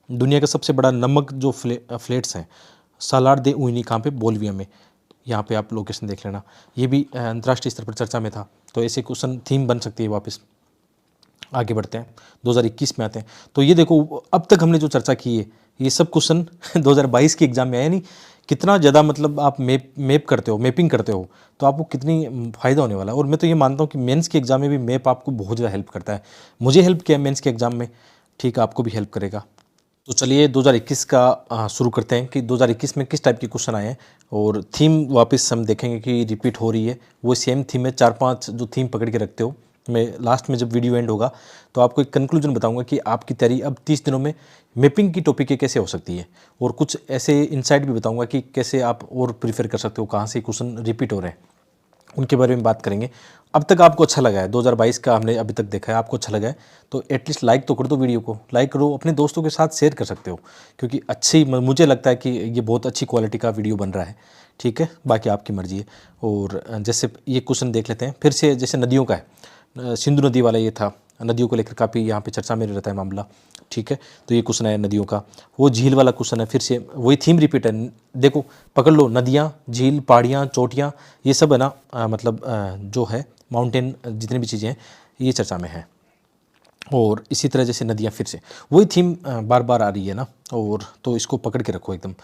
दुनिया का सबसे बड़ा नमक जो फ्लेट्स हैं, सालार दे उइनी, कहाँ पे, बोलिविया में। यहाँ पे आप लोकेशन देख लेना, ये भी अंतर्राष्ट्रीय स्तर पर चर्चा में था। तो ऐसे क्वेश्चन थीम बन सकती है वापस। आगे बढ़ते हैं, 2021 में आते हैं। तो ये देखो अब तक हमने जो चर्चा की है ये सब क्वेश्चन 2022 के एग्जाम में आया, नहीं कितना ज़्यादा मतलब आप मैप करते हो, मैपिंग करते हो, तो आपको कितनी फ़ायदा होने वाला है। और मैं तो ये मानता हूँ कि मेंस के एग्जाम में भी मैप आपको बहुत ज़्यादा हेल्प करता है। मुझे हेल्प किया मेंस के एग्जाम में, ठीक है, आपको भी हेल्प करेगा। तो चलिए 2021 का शुरू करते हैं कि 2021 में किस टाइप के क्वेश्चन आए हैं, और थीम वापस हम देखेंगे कि रिपीट हो रही है, वो सेम थीम है। 4-5 जो थीम पकड़ के रखते हो, मैं लास्ट में जब वीडियो एंड होगा तो आपको एक कंक्लूजन बताऊंगा कि आपकी तैयारी अब 30 दिनों में मैपिंग की टॉपिक कैसे हो सकती है, और कुछ ऐसे इंसाइट भी बताऊंगा कि कैसे आप और प्रीफर कर सकते हो, कहाँ से क्वेश्चन रिपीट हो रहे हैं, उनके बारे में बात करेंगे। अब तक आपको अच्छा लगा है, 2022 का हमने अभी तक देखा है, आपको अच्छा लगा है तो एटलीस्ट लाइक तो कर दो, वीडियो को लाइक करो, अपने दोस्तों के साथ शेयर कर सकते हो, क्योंकि अच्छी, मुझे लगता है कि ये बहुत अच्छी क्वालिटी का वीडियो बन रहा है, ठीक है। बाकी आपकी मर्जी है। और जैसे ये क्वेश्चन देख लेते हैं फिर से, जैसे नदियों का है, सिंधु नदी वाला ये था, नदियों को लेकर काफ़ी यहाँ पे चर्चा में रहता है मामला, ठीक है। तो ये क्वेश्चन है नदियों का, वो झील वाला क्वेश्चन है, फिर से वही थीम रिपीट है। देखो पकड़ लो, नदियाँ, झील, पहाड़ियाँ, चोटियाँ, ये सब है ना, मतलब जो है माउंटेन, जितनी भी चीज़ें हैं ये चर्चा में है। और इसी तरह जैसे नदियाँ, फिर से वही थीम बार बार आ रही है ना, और तो इसको पकड़ के रखो, एकदम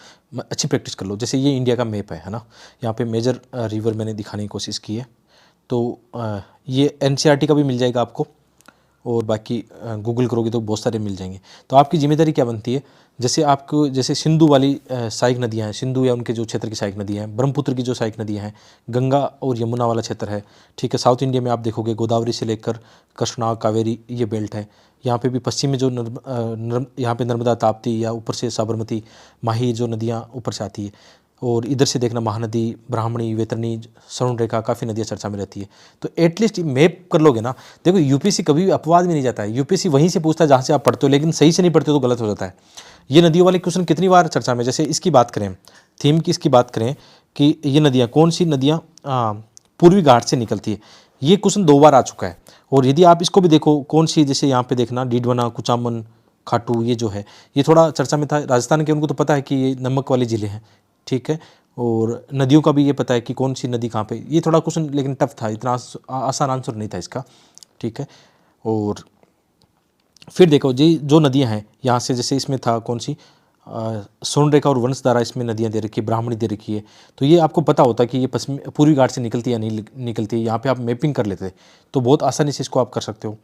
अच्छी प्रैक्टिस कर लो। जैसे ये इंडिया का मैप है ना, यहाँ पे मेजर रिवर मैंने दिखाने की कोशिश की है। तो ये एनसीईआरटी का भी मिल जाएगा आपको, और बाकी गूगल करोगे तो बहुत सारे मिल जाएंगे। तो आपकी जिम्मेदारी क्या बनती है, जैसे आपको, जैसे सिंधु वाली सहायक नदियाँ हैं, सिंधु या उनके जो क्षेत्र की सहायक नदियाँ हैं, ब्रह्मपुत्र की जो सहायक नदियाँ हैं, गंगा और यमुना वाला क्षेत्र है, ठीक है। साउथ इंडिया में आप देखोगे गोदावरी से लेकर कृष्णा, कावेरी, ये बेल्ट है। यहाँ पे भी पश्चिम में जो यहाँ पे नर्मदा, ताप्ती, या ऊपर से साबरमती, माही, जो नदियाँ ऊपर से आती है, और इधर से देखना महानदी, ब्राह्मणी, वैतरणी, सरुण रेखा, काफ़ी नदियाँ चर्चा में रहती है। तो एटलीस्ट मैप कर लोगे ना। देखो यूपीएससी कभी भी अपवाद में नहीं जाता है, यूपीएससी वहीं से पूछता है जहाँ से आप पढ़ते हो, लेकिन सही से नहीं पढ़ते तो गलत हो जाता है। ये नदियों वाले क्वेश्चन कितनी बार चर्चा में, जैसे इसकी बात करें, थीम की इसकी बात करें कि ये नदियाँ कौन सी नदियाँ पूर्वी घाट से निकलती है, ये क्वेश्चन 2 बार आ चुका है। और यदि आप इसको भी देखो कौन सी, जैसे यहाँ पे देखना डीडवाना, कुचामन, खाटू, ये जो है ये थोड़ा चर्चा में था। राजस्थान के उनको तो पता है कि ये नमक वाले ज़िले हैं, ठीक है। और नदियों का भी ये पता है कि कौन सी नदी कहाँ पे। ये थोड़ा क्वेश्चन लेकिन टफ था, इतना आसान आंसर नहीं था इसका, ठीक है। और फिर देखो जी जो नदियाँ हैं यहाँ से, जैसे इसमें था कौन सी, सोनरेखा और वंशधारा, इसमें नदियाँ दे रखी है, ब्राह्मणी दे रखी है। तो ये आपको पता होता है कि ये पश्चिमी पूर्वी घाट से निकलती है या नहीं निकलती है। यहाँ पे आप मैपिंग कर लेते तो बहुत आसानी से इसको आप कर सकते हो।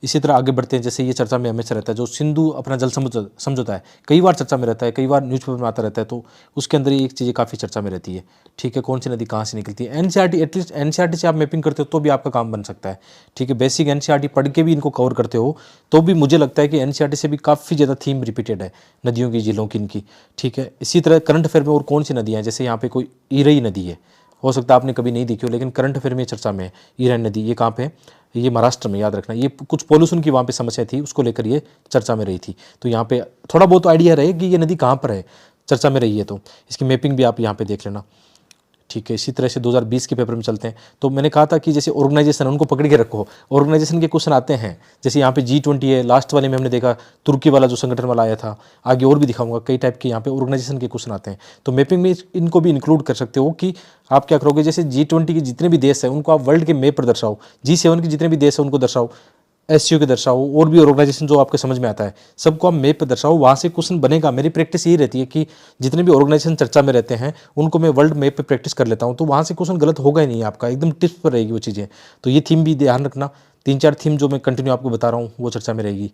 इसी तरह आगे बढ़ते हैं, जैसे ये चर्चा में हमेशा रहता है जो सिंधु अपना जल समझौता है, कई बार चर्चा में रहता है, कई बार न्यूज़पेपर में आता रहता है। तो उसके अंदर ये एक चीज़ें काफ़ी चर्चा में रहती है, ठीक है। कौन सी नदी कहाँ से निकलती है, एनसीईआरटी, एटलीस्ट एनसीईआरटी से आप मैपिंग करते हो तो भी आपका काम बन सकता है, ठीक है। बेसिक एनसीईआरटी पढ़ के भी इनको कवर करते हो तो भी मुझे लगता है कि एनसीईआरटी से भी काफ़ी ज़्यादा थीम रिपीटेड है नदियों की, जिलों की, इनकी, ठीक है। इसी तरह करंट अफेयर में और कौन सी नदियाँ हैं, जैसे यहाँ पे कोई ईरई नदी है, हो सकता है आपने कभी नहीं देखी हो, लेकिन करंट अफेयर में चर्चा में है। ईराई नदी ये कहाँ पे है, ये महाराष्ट्र में, याद रखना। ये कुछ पॉल्यूशन की वहाँ पे समस्या थी, उसको लेकर ये चर्चा में रही थी। तो यहाँ पे थोड़ा बहुत आइडिया रहे कि ये नदी कहाँ पर है, चर्चा में रही है। तो इसकी मैपिंग भी आप यहाँ पे देख लेना, ठीक है। इसी तरह से 2020 के पेपर में चलते हैं। तो मैंने कहा था कि जैसे ऑर्गेनाइजेशन उनको पकड़ के रखो, ऑर्गेनाइजेशन के क्वेश्चन आते हैं। जैसे यहाँ पे G20 है, लास्ट वाले में हमने देखा तुर्की वाला जो संगठन वाला आया था, आगे और भी दिखाऊंगा, कई टाइप के यहाँ पे ऑर्गेनाइजेशन के क्वेश्चन आते हैं। तो मैपिंग में इनको भी इंक्लूड कर सकते हो कि आप क्या करोगे, जैसे G20 के जितने भी देश हैं उनको आप वर्ल्ड के मैप पर दर्शाओ, G7 के जितने भी देश हैं उनको दर्शाओ, एससीओ के दर्शाओ, और भी ऑर्गेनाइजेशन जो आपके समझ में आता है सबको आप मैप पर दर्शाओ, वहाँ से क्वेश्चन बनेगा। मेरी प्रैक्टिस यही रहती है कि जितने भी ऑर्गेनाइजेशन चर्चा में रहते हैं उनको मैं वर्ल्ड मैप पे प्रैक्टिस कर लेता हूँ, तो वहाँ से क्वेश्चन गलत होगा ही नहीं, आपका एकदम टिप्स पर रहेगी वो चीज़ें। तो ये थीम भी ध्यान रखना, 3-4 थीम जो मैं कंटिन्यू आपको बता रहा हूँ वो चर्चा में रहेगी।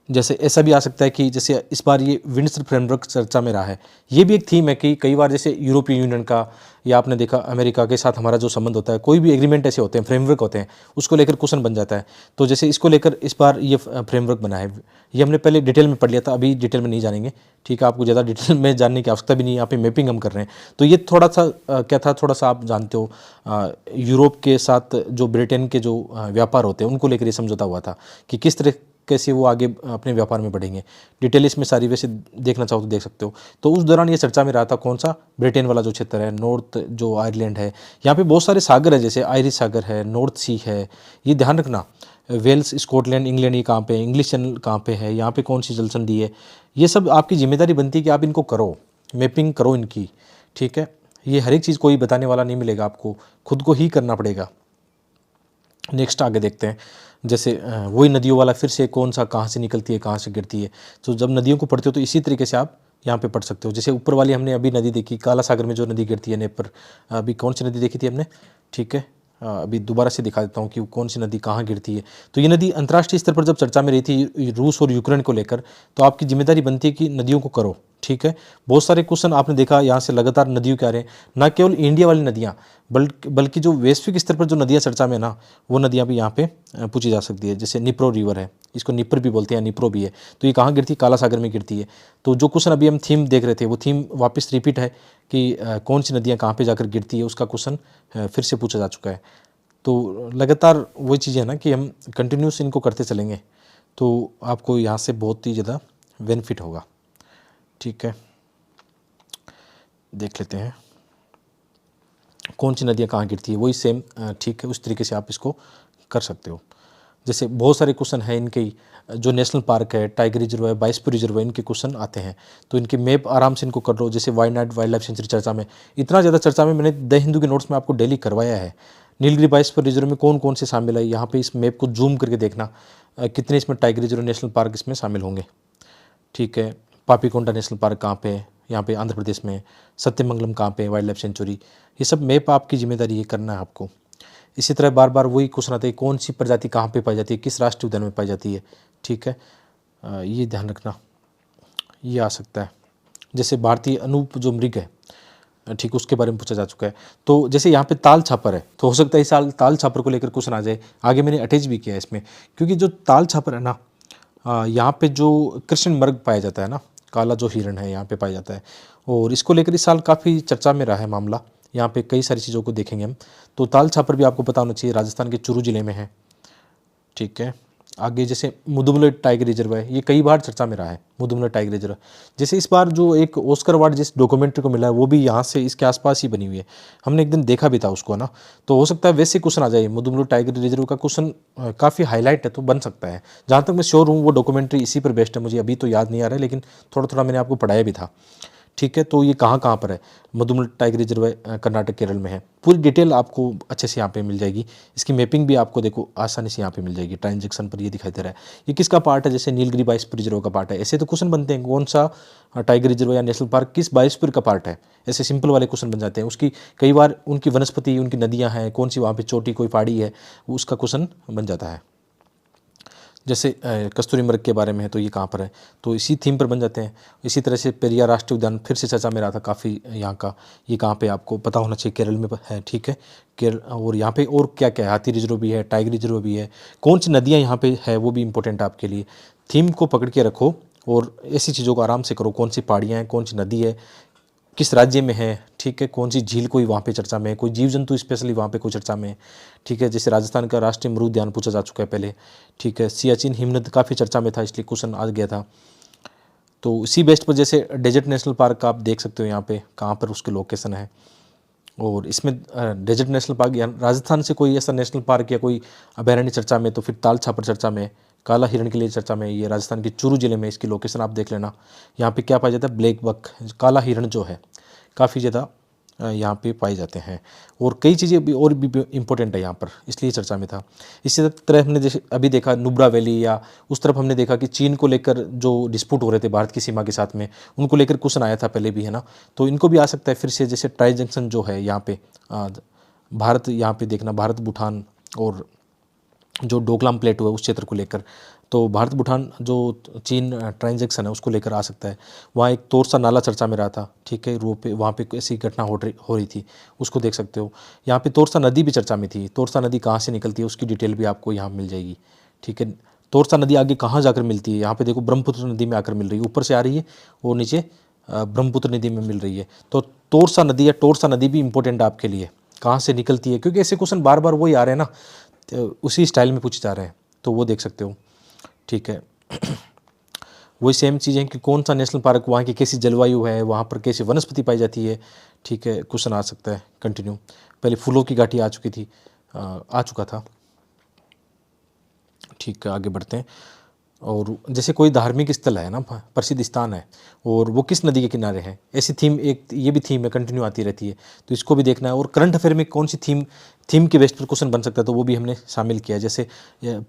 जैसे ऐसा भी आ सकता है कि जैसे इस बार ये विंडसर फ्रेमवर्क चर्चा में रहा है, ये भी एक थीम है कि कई बार जैसे यूरोपियन यूनियन का या आपने देखा अमेरिका के साथ हमारा जो संबंध होता है, कोई भी एग्रीमेंट ऐसे होते हैं, फ्रेमवर्क होते हैं, उसको लेकर क्वेश्चन बन जाता है। तो जैसे इसको लेकर इस बार ये फ्रेमवर्क बना है, ये हमने पहले डिटेल में पढ़ लिया था, अभी डिटेल में नहीं जानेंगे, ठीक है। आपको ज़्यादा डिटेल में जानने की आवश्यकता भी नहीं है, यहाँ पे मैपिंग हम कर रहे हैं। तो ये थोड़ा सा क्या था, थोड़ा सा आप जानते हो यूरोप के साथ जो ब्रिटेन के जो व्यापार होते हैं उनको लेकर ये समझौता हुआ था कि किस तरह कैसे वो आगे अपने व्यापार में बढ़ेंगे। डिटेल इसमें सारी वैसे देखना चाहो तो देख सकते हो। तो उस दौरान ये चर्चा में रहा था कौन सा, ब्रिटेन वाला जो क्षेत्र है, नॉर्थ जो आयरलैंड है, यहाँ पे बहुत सारे सागर है, जैसे आयरिश सागर है, नॉर्थ सी है, ये ध्यान रखना। वेल्स, स्कॉटलैंड, इंग्लैंड, ये कहाँ पे है, इंग्लिश चैनल कहाँ पे है, यहाँ पे कौन सी जल संधि है, ये सब आपकी जिम्मेदारी बनती है कि आप इनको करो, मैपिंग करो इनकी, ठीक है। ये हर एक चीज़ कोई बताने वाला नहीं मिलेगा, आपको खुद को ही करना पड़ेगा। नेक्स्ट आगे देखते हैं, जैसे वही नदियों वाला फिर से कौन सा कहाँ से निकलती है, कहाँ से गिरती है। तो जब नदियों को पढ़ते हो तो इसी तरीके से आप यहाँ पे पढ़ सकते हो। जैसे ऊपर वाली हमने अभी नदी देखी, काला सागर में जो नदी गिरती है नेपर, अभी कौन सी नदी देखी थी हमने, ठीक है। अभी दोबारा से दिखा देता हूँ कि कौन सी नदी कहाँ गिरती है। तो ये नदी अंतर्राष्ट्रीय स्तर पर जब चर्चा में रही थी रूस और यूक्रेन को लेकर, तो आपकी जिम्मेदारी बनती है कि नदियों को करो, ठीक है। बहुत सारे क्वेश्चन आपने देखा यहाँ से लगातार नदियों के आ रहे हैं, ना केवल इंडिया वाली नदियाँ बल्कि जो वैश्विक स्तर पर जो नदियाँ चर्चा में ना, वो नदियाँ भी यहाँ पे पूछी जा सकती है। जैसे निप्रो रिवर है, इसको निप्र भी बोलते हैं, निप्रो भी है, तो ये कहाँ गिरती है, काला सागर में गिरती है। तो जो क्वेश्चन अभी हम थीम देख रहे थे वो थीम वापस रिपीट है कि कौन सी नदियाँ कहाँ पर जाकर गिरती है, उसका क्वेश्चन फिर से पूछा जा चुका है। तो लगातार वही चीज़ें हैं ना कि हम कंटिन्यूस इनको करते चलेंगे तो आपको यहाँ से बहुत ही ज़्यादा बेनिफिट होगा, ठीक है। देख लेते हैं कौन सी नदियाँ कहाँ गिरती है, वही सेम, ठीक है, उस तरीके से आप इसको कर सकते हो। जैसे बहुत सारे क्वेश्चन हैं इनके ही, जो नेशनल पार्क है, टाइगर रिजर्व है, बाइसपुर रिजर्व है, इनके क्वेश्चन आते हैं। तो इनके मैप आराम से इनको कर लो। जैसे वायनाड वाइल्ड लाइफ सेंचुरी चर्चा में, इतना ज़्यादा चर्चा में, मैंने द हिंदू के नोट्स में आपको डेली करवाया है। नीलगिरी बाइसपुर रिजर्व में कौन कौन से शामिल है, यहाँ पे इस मैप को जूम करके देखना कितने इसमें टाइगर रिजर्व नेशनल पार्क इसमें शामिल होंगे, ठीक है। पापीकोंडा नेशनल पार्क कहाँ पे है, यहाँ पे आंध्र प्रदेश में। सत्यमंगलम कहाँ पे है, वाइल्ड लाइफ सेंचुरी, ये सब मैप आपकी जिम्मेदारी ये करना है आपको। इसी तरह बार बार वही क्वेश्चन आते हैं, कौन सी प्रजाति कहाँ पे पाई जाती है, किस राष्ट्रीय उद्यान में पाई जाती है, ठीक है। ये ध्यान रखना, ये आ सकता है। जैसे भारतीय अनूप जो मृग है, ठीक, उसके बारे में पूछा जा चुका है। तो जैसे यहाँ पे ताल छापर है, तो हो सकता है इस साल ताल छापर को लेकर क्वेश्चन आ जाए। आगे मैंने अटैच भी किया है इसमें, क्योंकि जो ताल छापर है ना, यहाँ पे जो कृष्ण मृग पाया जाता है ना, काला जो हिरण है यहाँ पे पाया जाता है। और इसको लेकर इस साल काफ़ी चर्चा में रहा है मामला। यहाँ पे कई सारी चीज़ों को देखेंगे हम। तो ताल छापर भी आपको पता होना चाहिए, राजस्थान के चुरू जिले में है, ठीक है। आगे जैसे मुदुमले टाइगर रिजर्व है, ये कई बार चर्चा में रहा है, मुदुमले टाइगर रिजर्व। जैसे इस बार जो एक ऑस्कर अवार्ड जिस डॉक्यूमेंट्री को मिला है वो भी यहाँ से इसके आसपास ही बनी हुई है, हमने एक दिन देखा भी था उसको ना। तो हो सकता है वैसे क्वेश्चन आ जाए, मुदुमले टाइगर रिजर्व का क्वेश्चन काफ़ी हाईलाइट है तो बन सकता है। जहाँ तक मैं श्योर हूँ वो डॉक्यूमेंट्री इसी पर बेस्ड है, मुझे अभी तो याद नहीं आ रहा है, लेकिन थोड़ा थोड़ा मैंने आपको पढ़ाया भी था, ठीक है। तो ये कहाँ कहाँ पर है, मुदुमले टाइगर रिजर्व कर्नाटक केरल में है। पूरी डिटेल आपको अच्छे से यहाँ पे मिल जाएगी। इसकी मैपिंग भी आपको देखो आसानी से यहाँ पे मिल जाएगी। ट्रांजैक्शन पर ये दिखाई दे रहा है, ये किसका पार्ट है, जैसे नीलगिरी बायोस्फीयर रिजर्व का पार्ट है। ऐसे तो क्वेश्चन बनते हैं, कौन सा टाइगर रिजर्व या नेशनल पार्क किस बायोस्फीयर का पार्ट है, ऐसे सिंपल वाले क्वेश्चन बन जाते हैं। उसकी कई बार उनकी वनस्पति, उनकी नदियाँ हैं, कौन सी वहाँ पर चोटी कोई पहाड़ी है, उसका क्वेश्चन बन जाता है। जैसे कस्तूरी मृग के बारे में है तो ये कहाँ पर है, तो इसी थीम पर बन जाते हैं। इसी तरह से पेरियार राष्ट्रीय उद्यान फिर से चर्चा में रहा था काफ़ी यहाँ का, ये कहाँ पे आपको पता होना चाहिए, केरल में है, ठीक है। केरल, और यहाँ पे और क्या क्या है, हाथी रिजर्व भी है, टाइगर रिजर्व भी है, कौन सी नदियाँ यहाँ पे है वो भी इंपॉर्टेंट है आपके लिए। थीम को पकड़ के रखो और ऐसी चीज़ों को आराम से करो, कौन सी पहाड़ियाँ हैं, कौन सी नदी है, किस राज्य में है, ठीक है, कौन सी झील कोई वहाँ पे चर्चा में है, कोई जीव जंतु स्पेशली वहाँ पे कोई चर्चा में है, ठीक है। जैसे राजस्थान का राष्ट्रीय मृग उद्यान पूछा जा चुका है पहले, ठीक है। सियाचिन हिमनद काफ़ी चर्चा में था, इसलिए क्वेश्चन आ गया था। तो इसी बेस्ट पर जैसे डेजर्ट नेशनल पार्क आप देख सकते हो यहाँ पे कहाँ पर उसके लोकेशन है। और इसमें डेजर्ट नेशनल पार्क या राजस्थान से कोई ऐसा नेशनल पार्क या कोई अभयारण्य चर्चा में, तो फिर ताल छापर चर्चा में, काला हिरण के लिए चर्चा में, ये राजस्थान के चुरू जिले में, इसकी लोकेशन आप देख लेना। यहाँ पे क्या पाया जाता है, ब्लैक बक, काला हिरण जो है काफ़ी ज़्यादा यहाँ पे पाए जाते हैं। और कई चीज़ें भी और भी इम्पोर्टेंट है यहाँ पर, इसलिए चर्चा में था। इसी तरह हमने जैसे अभी देखा नुब्रा वैली, या उस तरफ हमने देखा कि चीन को लेकर जो डिस्प्यूट हो रहे थे भारत की सीमा के साथ में, उनको लेकर क्वेश्चन आया था पहले भी, है ना। तो इनको भी आ सकता है फिर से। जैसे ट्राई जंक्शन जो है यहाँ पे भारत, यहाँ पे देखना भारत भूटान और जो डोकलाम प्लेटो है उस क्षेत्र को लेकर, तो भारत भूटान जो चीन ट्रांजैक्शन है उसको लेकर आ सकता है। वहाँ एक तोरसा नाला चर्चा में रहा था, ठीक है, रोड पे वहाँ पे ऐसी घटना हो रही थी, उसको देख सकते हो। यहाँ पे तोरसा नदी भी चर्चा में थी, तोरसा नदी कहाँ से निकलती है उसकी डिटेल भी आपको यहाँ मिल जाएगी, ठीक है। तोरसा नदी आगे कहाँ जाकर मिलती है, यहाँ पे देखो ब्रह्मपुत्र नदी में आकर मिल रही है, ऊपर से आ रही है और नीचे ब्रह्मपुत्र नदी में मिल रही है। तो तोरसा नदी या टोरसा नदी भी इंपॉर्टेंट है आपके लिए, कहाँ से निकलती है, क्योंकि ऐसे क्वेश्चन बार बार वही आ रहे हैं ना, तो उसी स्टाइल में पूछे जा रहे हैं, तो वो देख सकते हो, ठीक है। वही सेम चीज़ें कि कौन सा नेशनल पार्क, वहाँ की कैसी जलवायु है, वहाँ पर कैसी वनस्पति पाई जाती है, ठीक है, क्वेश्चन आ सकता है। कंटिन्यू, पहले फूलों की घाटी आ चुकी थी, आ चुका था, ठीक है। आगे बढ़ते हैं। और जैसे कोई धार्मिक स्थल है ना, प्रसिद्ध स्थान है, और वो किस नदी के किनारे है, ऐसी थीम, एक ये भी थीम है, कंटिन्यू आती रहती है, तो इसको भी देखना है। और करंट अफेयर में कौन सी थीम के बेस पर क्वेश्चन बन सकता है, तो वो भी हमने शामिल किया है। जैसे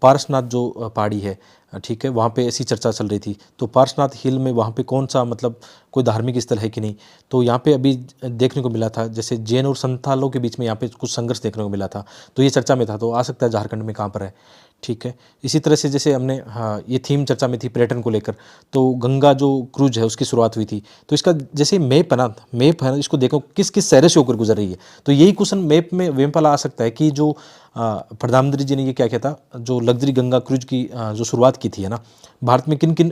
पारसनाथ जो पहाड़ी है, ठीक है, वहाँ पे ऐसी चर्चा चल रही थी, तो पारसनाथ हिल में वहाँ पे कौन सा मतलब कोई धार्मिक स्थल है कि नहीं, तो यहाँ पे अभी देखने को मिला था, जैसे जैन और संथालों के बीच में यहाँ पे कुछ संघर्ष देखने को मिला था, तो ये चर्चा में था, तो आ सकता है झारखंड में कहाँ पर है, ठीक है। इसी तरह से जैसे हमने, हाँ, ये थीम चर्चा में थी पर्यटन को लेकर, तो गंगा जो क्रूज है उसकी शुरुआत हुई थी, तो इसका जैसे मैप है ना, इसको देखो किस किस शहर से होकर गुजर रही है, तो यही क्वेश्चन मैप में वेमपाला आ सकता है कि जो प्रधानमंत्री जी ने ये क्या किया था, जो लग्जरी गंगा क्रूज की जो शुरुआत की थी, है ना, भारत में किन किन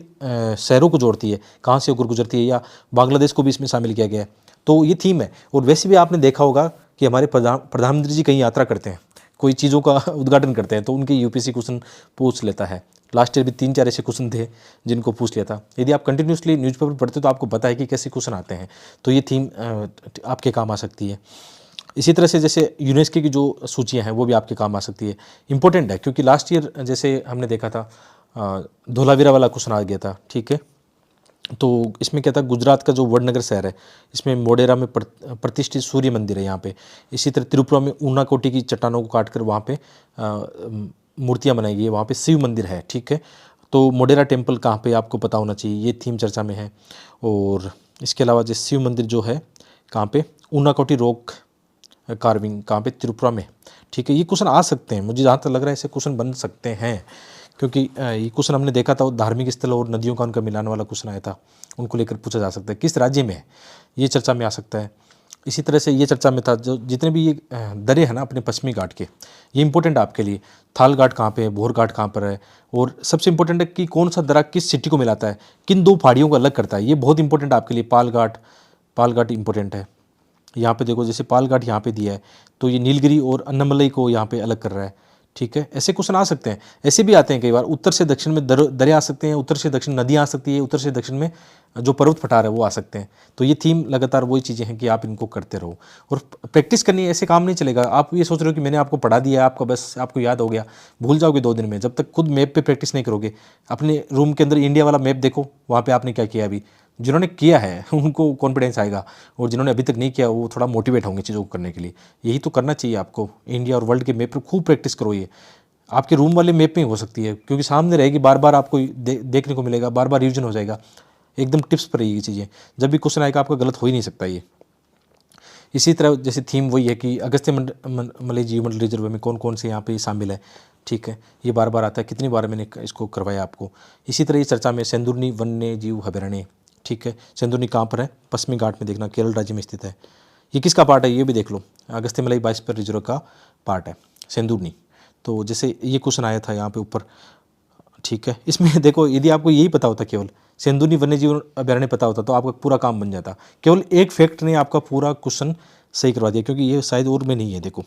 शहरों को जोड़ती है, कहाँ से होकर गुजरती है, या बांग्लादेश को भी इसमें शामिल किया गया है, तो ये थीम है। और वैसे भी आपने देखा होगा कि हमारे प्रधानमंत्री जी कहीं यात्रा करते हैं, कोई चीज़ों का उद्घाटन करते हैं, तो उनके यूपीएससी क्वेश्चन पूछ लेता है। लास्ट ईयर भी 3-4 ऐसे क्वेश्चन थे जिनको पूछ लिया था। यदि आप कंटिन्यूसली न्यूज़पेपर पढ़ते हो तो आपको पता है कि कैसे क्वेश्चन आते हैं, तो ये थीम आपके काम आ सकती है। इसी तरह से जैसे यूनेस्को की जो सूचियाँ हैं वो भी आपके काम आ सकती है, इंपॉर्टेंट है, क्योंकि लास्ट ईयर जैसे हमने देखा था धोलावीरा वाला क्वेश्चन आ गया था, ठीक है। तो इसमें क्या था, गुजरात का जो वडनगर शहर है, इसमें मोढेरा में प्रतिष्ठित सूर्य मंदिर है यहाँ पे। इसी तरह त्रिपुरा में ऊनाकोटी की चट्टानों को काटकर वहाँ पे मूर्तियाँ बनाई गई है, वहाँ पे शिव मंदिर है, ठीक है। तो मोढेरा टेम्पल कहाँ पे आपको पता होना चाहिए, ये थीम चर्चा में है। और इसके अलावा जैसे शिव मंदिर जो है कहाँ पे, ऊनाकोटी रॉक कार्विंग कहाँ पे, त्रिपुरा में, ठीक है। ये क्वेश्चन आ सकते हैं, मुझे जहाँ तक लग रहा है ऐसे क्वेश्चन बन सकते हैं, क्योंकि ये क्वेश्चन हमने देखा था, धार्मिक स्थल और नदियों का उनका मिलाने वाला क्वेश्चन आया था, उनको लेकर पूछा जा सकता है। किस राज्य में है, ये चर्चा में आ सकता है। इसी तरह से ये चर्चा में था जो जितने भी ये दरे हैं ना अपने पश्चिमी घाट के, ये इंपॉर्टेंट है आपके लिए। थाल घाट कहाँ पे है, भोर घाट कहाँ पर है, और सबसे इंपॉर्टेंट है कि कौन सा दर्रा किस सिटी को मिलाता है, किन दो पहाड़ियों को अलग करता है, ये बहुत इंपॉर्टेंट है आपके लिए। पाल घाट इंपॉर्टेंट है। यहाँ पे देखो जैसे पाल घाट यहाँ पे दिया है, तो ये नीलगिरी और अन्नमलई को यहाँ पे अलग कर रहा है, ठीक है। ऐसे क्वेश्चन आ सकते हैं, ऐसे भी आते हैं कई बार। उत्तर से दक्षिण में दरे आ सकते हैं, उत्तर से दक्षिण नदियाँ आ सकती है, उत्तर से दक्षिण में जो पर्वत पठार है वो आ सकते हैं। तो ये थीम लगातार वही चीज़ें हैं कि आप इनको करते रहो और प्रैक्टिस करनी है। ऐसे काम नहीं चलेगा। आप ये सोच रहे हो कि मैंने आपको पढ़ा दिया, आपका बस आपको याद हो गया, भूल जाओगे 2 दिन में। जब तक खुद मैप पे प्रैक्टिस नहीं करोगे, अपने रूम के अंदर इंडिया वाला मैप देखो, वहाँ पे आपने क्या किया। अभी जिन्होंने किया है उनको कॉन्फिडेंस आएगा, और जिन्होंने अभी तक नहीं किया वो थोड़ा मोटिवेट होंगे चीज़ों को करने के लिए। यही तो करना चाहिए आपको। इंडिया और वर्ल्ड के मैप पर खूब प्रैक्टिस करो। ये आपके रूम वाले मैप में ही हो सकती है, क्योंकि सामने रहेगी, बार बार आपको देखने को मिलेगा, बार बार रिविजन हो जाएगा, एकदम टिप्स पर रहेगी चीज़ें। जब भी क्वेश्चन आएगा आपका गलत हो ही नहीं सकता ये। इसी तरह जैसे थीम वही है कि अगस्त्य मलय जीवमंडल रिजर्व में कौन कौन से यहाँ पे शामिल है, ठीक है। ये बार बार आता है, कितनी बार मैंने इसको करवाया आपको। इसी तरह इस चर्चा में सेंदुरनी वन्य जीव अभयारण्य, ठीक है। सेंदुरनी कहाँ पर है, पश्चिमी घाट में, देखना केरल राज्य में स्थित है। ये किसका पार्ट है ये भी देख लो, अगस्त्य मलय बायोस्फीयर रिजर्व का पार्ट है सेंदुरनी। तो जैसे ये क्वेश्चन आया था यहाँ पे ऊपर, ठीक है। इसमें देखो यदि आपको यही पता होता, केवल सेंदुरनी वन्यजीव अभयारण्य पता होता, तो आपका पूरा काम बन जाता। केवल एक फैक्ट ने आपका पूरा क्वेश्चन सही करवा दिया, क्योंकि ये शायद और में नहीं है, देखो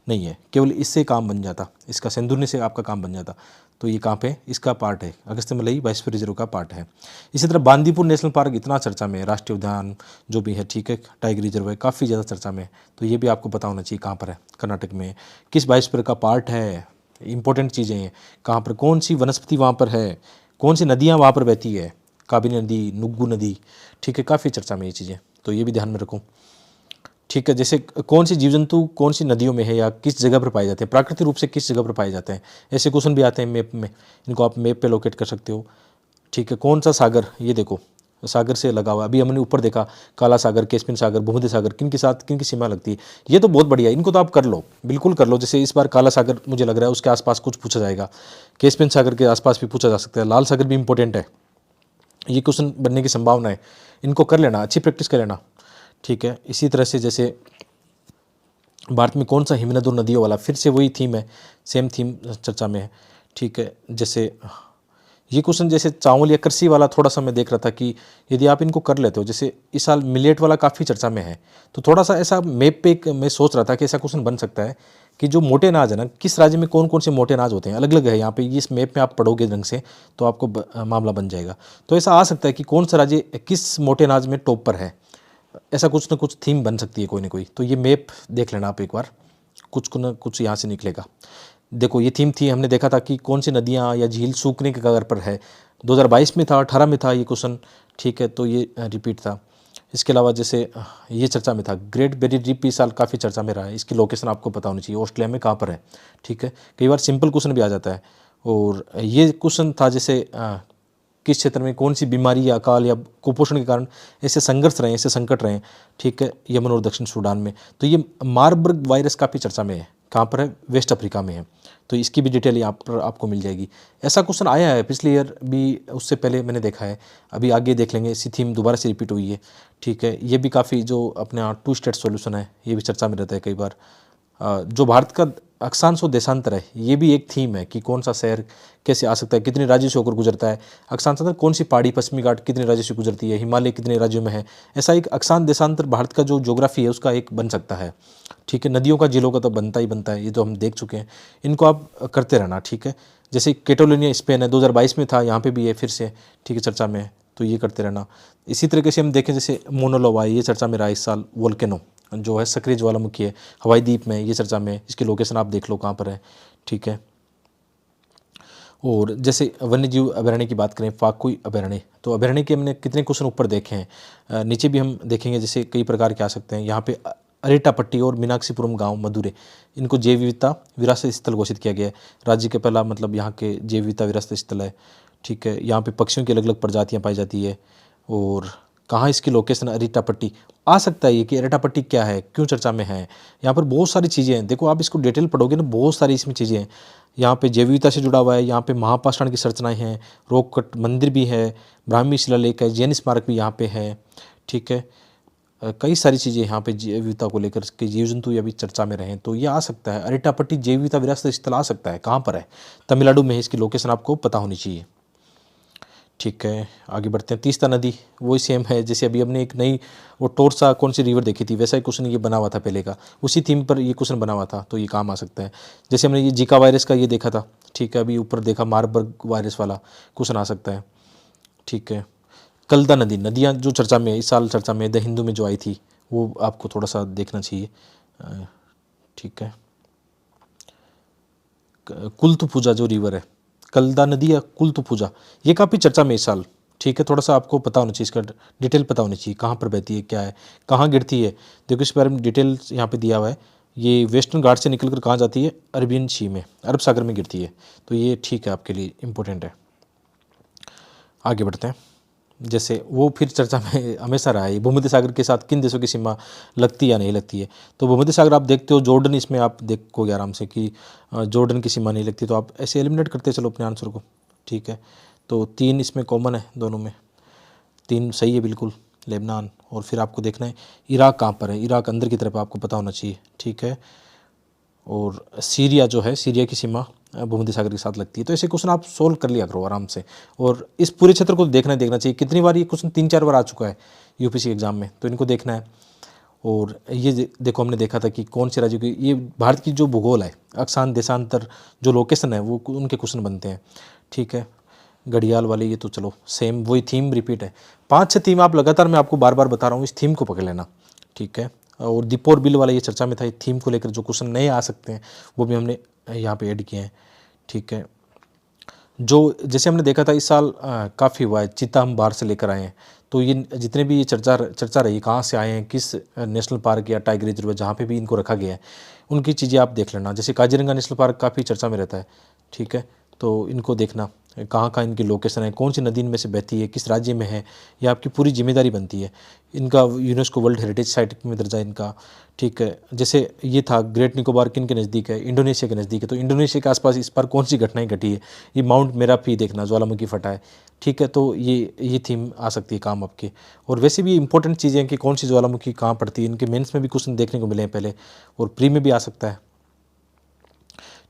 नहीं है, केवल इससे काम बन जाता, इसका सेंदुरनी से आपका काम बन जाता। तो ये कहाँ पे, इसका पार्ट है, अगस्त्य मलय बायोस्फीयर रिजर्व का पार्ट है। इसी तरह बांदीपुर नेशनल पार्क इतना चर्चा में है, राष्ट्रीय उद्यान जो भी है, ठीक है, टाइगर रिजर्व है, काफ़ी ज़्यादा चर्चा में है। तो ये भी आपको पता होना चाहिए कहाँ पर है, कर्नाटक में, किस बायोस्फीयर का पार्ट है। इंपॉर्टेंट चीज़ें हैं, कहाँ पर कौन सी वनस्पति वहाँ पर है, कौन सी नदियाँ वहाँ पर बहती है, काबिनी नदी, नुग्गू नदी, ठीक है, काफ़ी चर्चा में ये चीज़ें। तो ये भी ध्यान में रखो, ठीक है। जैसे कौन सी जीव जंतु कौन सी नदियों में है या किस जगह पर पाए जाते हैं, प्राकृतिक रूप से किस जगह पर पाए जाते हैं, ऐसे क्वेश्चन भी आते हैं मैप में। इनको आप मैप पे लोकेट कर सकते हो, ठीक है। कौन सा सागर, ये देखो सागर से लगा हुआ, अभी हमने ऊपर देखा काला सागर, कैस्पियन सागर, भूमध्य सागर, किन के साथ किन की सीमा लगती है। ये तो बहुत बढ़िया है, इनको तो आप कर लो, बिल्कुल कर लो। जैसे इस बार काला सागर मुझे लग रहा है उसके आसपास कुछ पूछा जाएगा, कैस्पियन सागर के आसपास भी पूछा जा सकता है, लाल सागर भी इंपॉर्टेंट है, ये क्वेश्चन बनने की संभावना है। इनको कर लेना, अच्छी प्रैक्टिस कर लेना, ठीक है। इसी तरह से जैसे भारत में कौन सा हिमनद और नदियों वाला, फिर से वही थीम है, सेम थीम चर्चा में है, ठीक है। जैसे ये क्वेश्चन जैसे चावल या कृषि वाला थोड़ा सा मैं देख रहा था कि यदि आप इनको कर लेते हो, जैसे इस साल मिलेट वाला काफ़ी चर्चा में है, तो थोड़ा सा ऐसा मैप पे एक मैं सोच रहा था कि ऐसा क्वेश्चन बन सकता है कि जो मोटे अनाज है ना, किस राज्य में कौन कौन से मोटे अनाज होते हैं, अलग अलग है यहाँ पे, इस मैप में आप पढ़ोगे ढंग से तो आपको मामला बन जाएगा। तो ऐसा आ सकता है कि कौन सा राज्य किस मोटे अनाज में टॉप पर है, ऐसा कुछ ना कुछ थीम बन सकती है कोई ना कोई। तो ये मैप देख लेना आप एक बार, कुछ ना कुछ यहाँ से निकलेगा। देखो ये थीम थी, हमने देखा था कि कौन सी नदियाँ या झील सूखने के कगार पर है, 2022 में था, 18 में था ये क्वेश्चन, ठीक है। तो ये रिपीट था। इसके अलावा जैसे ये चर्चा में था, ग्रेट बैरियर रीफ इस साल काफ़ी चर्चा में रहा है, इसकी लोकेशन आपको पता होनी चाहिए, ऑस्ट्रेलिया में कहाँ पर है, ठीक है। कई बार सिंपल क्वेश्चन भी आ जाता है। और ये क्वेश्चन था जैसे किस क्षेत्र में कौन सी बीमारी या अकाल या कुपोषण के कारण ऐसे संघर्ष रहे, ऐसे संकट रहे, ठीक है, यमन और दक्षिण सूडान में। तो ये मार्बर्ग वायरस काफ़ी चर्चा में है, कहाँ पर है, वेस्ट अफ्रीका में है। तो इसकी भी डिटेल यहाँ पर आपको मिल जाएगी। ऐसा क्वेश्चन आया है पिछले ईयर भी, उससे पहले मैंने देखा है, अभी आगे देख लेंगे। इसी थीम दोबारा से रिपीट हुई है, ठीक है। ये भी काफ़ी जो अपने टू स्टेट सॉल्यूशन है, ये भी चर्चा में रहता है कई बार। जो भारत का अक्षांश और देशांतर है, ये भी एक थीम है कि कौन सा शहर कैसे आ सकता है, कितने राज्यों से होकर गुजरता है। अक्षांशांतर कौन सी पहाड़ी, पश्चिमी घाट कितने राज्यों से गुजरती है, हिमालय कितने राज्यों में है। ऐसा एक अक्षांश देशांतर भारत का जो ज्योग्राफी है उसका एक बन सकता है, ठीक है। नदियों का, झीलों का तो बनता ही बनता है, ये तो हम देख चुके हैं, इनको आप करते रहना, ठीक है। जैसे कैटालोनिया स्पेन है, 2022 में था, यहाँ पे भी है फिर से, ठीक है, चर्चा में है, तो ये करते रहना। इसी तरीके से हम देखें जैसे मोनोलोवा, ये चर्चा में रहा इस साल, वोल्केनो जो है सक्रिय ज्वालामुखी है हवाई द्वीप में, ये चर्चा में, इसकी लोकेशन आप देख लो कहाँ पर है, ठीक है। और जैसे वन्यजीव अभयारण्य की बात करें, फाकुई अभयारण्य, तो अभयारण्य के हमने कितने क्वेश्चन ऊपर देखे हैं, नीचे भी हम देखेंगे जैसे कई प्रकार के आ सकते हैं। यहाँ पे अरेटापट्टी और मीनाक्षीपुरम गांव मदुरै, इनको जैव विविधता विरासत स्थल घोषित किया गया है, राज्य के पहला मतलब यहाँ के जैव विविधता विरासत स्थल है, ठीक है। यहाँ पे पक्षियों की अलग अलग प्रजातियाँ पाई जाती है। और कहाँ इसकी लोकेशन, अरेटापट्टी आ सकता है ये कि अरेटापट्टी क्या है, क्यों चर्चा में है। यहाँ पर बहुत सारी चीज़ें हैं, देखो आप इसको डिटेल पढ़ोगे ना, बहुत सारी इसमें चीज़ें हैं। यहाँ पे जैव विविधता से जुड़ा हुआ है, यहाँ पे महापाषाण की संरचनाएं हैं, रॉक कट मंदिर भी है, ब्राह्मी शिलालेख है, जैन स्मारक भी यहाँ पे है, ठीक है। कई सारी चीज़ें यहाँ पे जैव विविधता को लेकर के जीव जंतु या भी चर्चा में रहें तो ये आ सकता है। अरिटापट्टी जैव विविधता विरासत स्थल आ सकता है, कहाँ पर है? तमिलनाडु में है, इसकी लोकेशन आपको पता होनी चाहिए। ठीक है, आगे बढ़ते हैं। तीस्ता नदी वही सेम है, जैसे अभी हमने एक नई वो टोरसा कौन सी रिवर देखी थी, वैसा ही क्वेश्चन ये बना हुआ था पहले का, उसी थीम पर ये क्वेश्चन बना हुआ था, तो ये काम आ सकता है। जैसे हमने ये जीका वायरस का ये देखा था, ठीक है, अभी ऊपर देखा मार्बर्ग वायरस वाला क्वेश्चन आ सकता है। ठीक है, कलदा नदी, नदियाँ जो चर्चा में इस साल चर्चा में द हिंदू में जो आई थी वो आपको थोड़ा सा देखना चाहिए। ठीक है, कुल्तुपुजा जो रिवर है, कलदा नदी या कुल्तुपुजा, ये काफ़ी चर्चा में इस साल। ठीक है, थोड़ा सा आपको पता होना चाहिए, इसका डिटेल पता होनी चाहिए, कहाँ पर बहती है, क्या है, कहाँ गिरती है। देखो इस बारे में डिटेल यहाँ पे दिया हुआ है। ये वेस्टर्न घाट से निकलकर कहाँ जाती है? अरबियन सी में, अरब सागर में गिरती है। तो ये ठीक है, आपके लिए इम्पोर्टेंट है। आगे बढ़ते हैं। जैसे वो फिर चर्चा में हमेशा रहा है, भूमध्य सागर के साथ किन देशों की सीमा लगती या नहीं लगती है। तो भूमध्य सागर आप देखते हो, जॉर्डन इसमें आप देखोगे आराम से कि जॉर्डन की सीमा नहीं लगती, तो आप ऐसे एलिमिनेट करते चलो अपने आंसर को। ठीक है, तो 3 इसमें कॉमन है दोनों में, 3 सही है बिल्कुल, लेबनान। और फिर आपको देखना है इराक कहाँ पर है, इराक अंदर की तरफ आपको पता होना चाहिए। ठीक है, और सीरिया जो है, सीरिया की सीमा भूमध्य सागर के साथ लगती है। तो ऐसे क्वेश्चन आप सोल्व कर लिया करो आराम से, और इस पूरे क्षेत्र को देखना चाहिए। कितनी बार ये क्वेश्चन 3-4 बार आ चुका है यूपीएससी एग्जाम में, तो इनको देखना है। और ये देखो हमने देखा था कि कौन से राज्यों की, ये भारत की जो भूगोल है, अक्षांश देशांतर जो लोकेशन है वो उनके क्वेश्चन बनते हैं। ठीक है, घड़ियाल वाले ये तो चलो सेम वही थीम रिपीट है। 5-6 थीम आप लगातार, मैं आपको बार बार बता रहा हूँ, इस थीम को पकड़ लेना। ठीक है, और दीपोर बिल वाला ये चर्चा में था, इस थीम को लेकर जो क्वेश्चन नए आ सकते हैं वो भी हमने यहाँ पे ऐड किए हैं। ठीक है, जो जैसे हमने देखा था इस साल काफ़ी हुआ है, चीता हम बाहर से लेकर आए हैं। तो ये जितने भी ये चर्चा रही, कहाँ से आए हैं, किस नेशनल पार्क या टाइगर रिजर्व जहाँ पे भी इनको रखा गया है, उनकी चीज़ें आप देख लेना। जैसे काजीरंगा नेशनल पार्क काफ़ी चर्चा में रहता है। ठीक है, तो इनको देखना कहाँ कहाँ इनकी लोकेशन है, कौन सी नदी इनमें से बहती है, किस राज्य में है, ये आपकी पूरी जिम्मेदारी बनती है। इनका यूनेस्को वर्ल्ड हेरिटेज साइट में दर्जा इनका। ठीक है, जैसे ये था ग्रेट निकोबार किन के नज़दीक है? इंडोनेशिया के नज़दीक है। तो इंडोनेशिया के आसपास इस पर कौन सी घटनाएं घटी है? ये माउंट मेरापी देखना, ज्वालामुखी फटा है। ठीक है, तो ये थीम आ सकती है काम आपके। और वैसे भी इंपॉर्टेंट चीज़ें हैं कि कौन सी ज्वालामुखी कहाँ पड़ती है, इनके मेंस में भी क्वेश्चन देखने को मिले हैं पहले, और प्री में भी आ सकता है।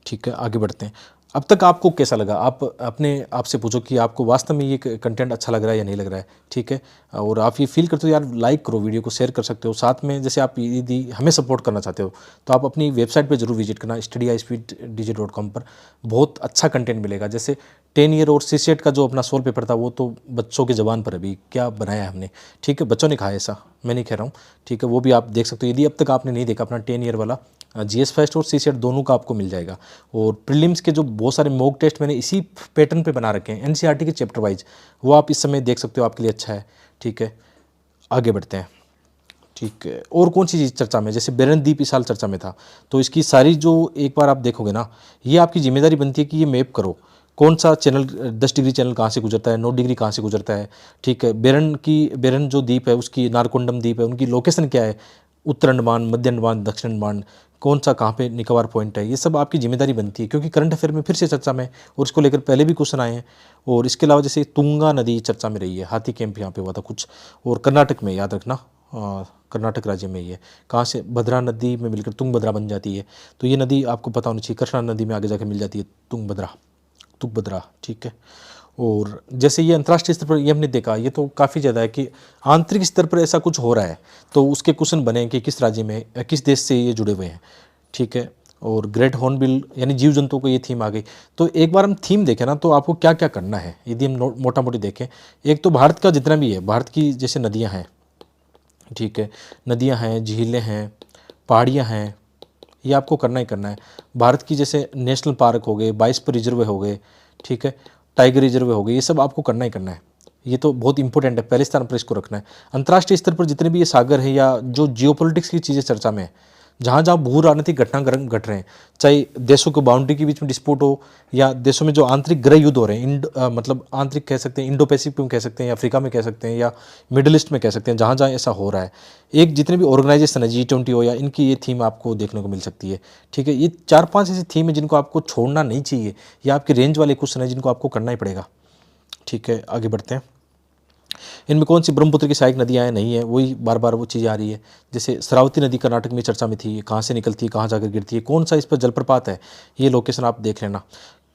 ठीक है, आगे बढ़ते हैं। अब तक आपको कैसा लगा? आप अपने आप से पूछो कि आपको वास्तव में ये कंटेंट अच्छा लग रहा है या नहीं लग रहा है। ठीक है, और आप ये फील करते हो यार, लाइक करो, वीडियो को शेयर कर सकते हो। साथ में जैसे आप यदि हमें सपोर्ट करना चाहते हो तो आप अपनी वेबसाइट पे जरूर विजिट करना, studyspdj.com पर बहुत अच्छा कंटेंट मिलेगा। जैसे 10 ईयर और सीसेट का जो अपना सोल पेपर था, वो तो बच्चों की ज़बान पर अभी क्या बनाया है हमने। ठीक है, बच्चों ने कहा ऐसा, मैं नहीं कह रहा हूँ। ठीक है, वो भी आप देख सकते हो यदि अब तक आपने नहीं देखा। अपना 10 ईयर वाला जीएस फर्स्ट और सीसेट दोनों का आपको मिल जाएगा। और प्रीलिम्स के जो बहुत सारे मॉक टेस्ट मैंने इसी पैटर्न पे बना रखे हैं, एनसीईआरटी के चैप्टर वाइज, वो आप इस समय देख सकते हो, आपके लिए अच्छा है। ठीक है, आगे बढ़ते हैं। ठीक है, और कौन सी चीज़ चर्चा में? जैसे बेरनदीप इस साल चर्चा में था, तो इसकी सारी जो एक बार आप देखोगे ना, ये आपकी जिम्मेदारी बनती है कि ये मैप करो कौन सा चैनल 10 डिग्री चैनल कहाँ से गुजरता है, 9 डिग्री कहाँ से गुजरता है। ठीक है, बेरन जो द्वीप है उसकी, नारकोंडम द्वीप है, उनकी लोकेशन क्या है, उत्तर अंडमान, मध्य अंडमान, दक्षिण अंडमान, कौन सा कहाँ पे निकोबार पॉइंट है, ये सब आपकी जिम्मेदारी बनती है। क्योंकि करंट अफेयर में फिर से चर्चा में, और इसको लेकर पहले भी क्वेश्चन आए हैं। और इसके अलावा जैसे तुंगा नदी चर्चा में रही है, हाथी कैंप यहाँ पे हुआ था कुछ। और कर्नाटक में, याद रखना, कर्नाटक राज्य में ये कहाँ से भद्रा नदी में मिलकर तुंगभद्रा बन जाती है। तो ये नदी आपको पता होनी चाहिए, कृष्णा नदी में आगे जाकर मिल जाती है तुंगभद्रा। ठीक है, और जैसे ये अंतर्राष्ट्रीय स्तर पर ये हमने देखा, ये तो काफ़ी ज़्यादा है कि आंतरिक स्तर पर ऐसा कुछ हो रहा है, तो उसके क्वेश्चन बने कि किस राज्य में, किस देश से ये जुड़े हुए हैं। ठीक है, और ग्रेट हॉर्नबिल यानी जीव जंतुओं को ये थीम आ गई। तो एक बार हम थीम देखें ना, तो आपको क्या क्या करना है यदि हम मोटा मोटी देखें। एक तो भारत का जितना भी है, भारत की जैसे नदियाँ हैं, ठीक है, नदियाँ हैं, झीलें हैं, पहाड़ियाँ हैं, ये आपको करना ही करना है। भारत की जैसे नेशनल पार्क हो गए, 22 रिजर्व हो गए, ठीक है, टाइगर रिजर्व हो गए, ये सब आपको करना ही करना है। ये तो बहुत इंपॉर्टेंट है, पहले स्थान पर इसको रखना है। अंतर्राष्ट्रीय स्तर पर जितने भी ये सागर है या जो जियोपॉलिटिक्स की चीज़ें चर्चा में है, जहाँ जहाँ भू राजनीतिक घटना घट रहे हैं, चाहे देशों के बाउंड्री के बीच में डिस्प्यूट हो या देशों में जो आंतरिक गृह युद्ध हो रहे हैं, मतलब आंतरिक कह सकते हैं, इंडो पैसिफिक में कह सकते हैं, या अफ्रीका में कह सकते हैं, या मिडिल ईस्ट में कह सकते हैं, जहाँ जहाँ ऐसा हो रहा है, एक जितने भी ऑर्गेनाइजेशन है, G20 हो, या इनकी ये थीम आपको देखने को मिल सकती है। ठीक है, ये 4-5 ऐसी थीम है जिनको आपको छोड़ना नहीं चाहिए, या आपके रेंज वाले क्वेश्चन है जिनको आपको करना ही पड़ेगा। ठीक है, आगे बढ़ते हैं। इनमें कौन सी ब्रह्मपुत्र की सहायक नदियाँ हैं, नहीं है, वही बार बार वो चीज़ आ रही है। जैसे श्रावती नदी कर्नाटक में चर्चा में थी, कहाँ से निकलती है, कहाँ जाकर गिरती है, कौन सा इस पर जलप्रपात है, ये लोकेशन आप देख लेना।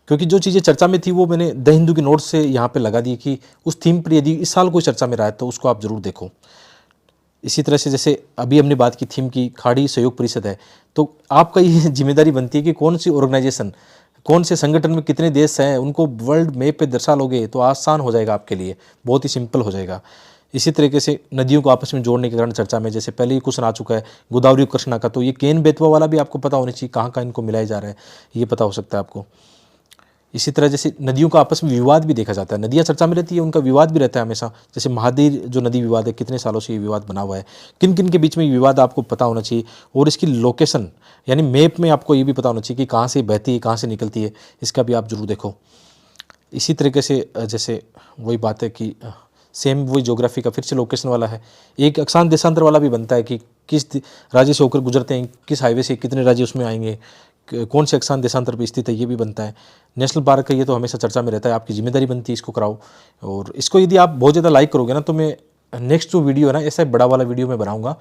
क्योंकि जो चीज़ें चर्चा में थी वो मैंने द हिंदू की नोट से यहाँ पे लगा दी कि उस थीम पर यदि इस साल कोई चर्चा में रहा है तो उसको आप ज़रूर देखो। इसी तरह से जैसे अभी हमने बात की थीम की खाड़ी सहयोग परिषद है, तो आपका ये जिम्मेदारी बनती है कि कौन सी ऑर्गेनाइजेशन, कौन से संगठन में कितने देश हैं उनको वर्ल्ड मैप पे दर्शा लोगे तो आसान हो जाएगा आपके लिए, बहुत ही सिंपल हो जाएगा। इसी तरीके से नदियों को आपस में जोड़ने के कारण चर्चा में, जैसे पहले ही क्वेश्चन आ चुका है गोदावरी और कृष्णा का, तो ये केन बेतवा वाला भी आपको पता होना चाहिए, कहाँ कहाँ इनको मिलाया जा रहा है, ये पता हो सकता है आपको। इसी तरह जैसे नदियों का आपस में विवाद भी देखा जाता है, नदियाँ चर्चा में रहती है, उनका विवाद भी रहता है हमेशा। जैसे महादेव जो नदी विवाद है, कितने सालों से ये विवाद बना हुआ है, किन किन के बीच में ये विवाद आपको पता होना चाहिए, और इसकी लोकेशन यानी मैप में आपको ये भी पता होना चाहिए कि कहाँ से बहती है, कहाँ से निकलती है, इसका भी आप जरूर देखो। इसी तरीके से जैसे वही बात है कि सेम वही ज्योग्राफी का फिर से लोकेशन वाला है, एक अक्षांश देशांतर वाला भी बनता है कि किस राज्य से होकर गुजरते हैं, किस हाईवे से कितने राज्य उसमें आएंगे, कौन से अक्षांश देशांतर पर स्थित है, ये भी बनता है। नेशनल पार्क का ये तो हमेशा चर्चा में रहता है, आपकी जिम्मेदारी बनती है इसको कराओ। और इसको यदि आप बहुत ज़्यादा लाइक करोगे ना तो मैं नेक्स्ट जो वीडियो है ना ऐसा बड़ा वाला वीडियो मैं बनाऊंगा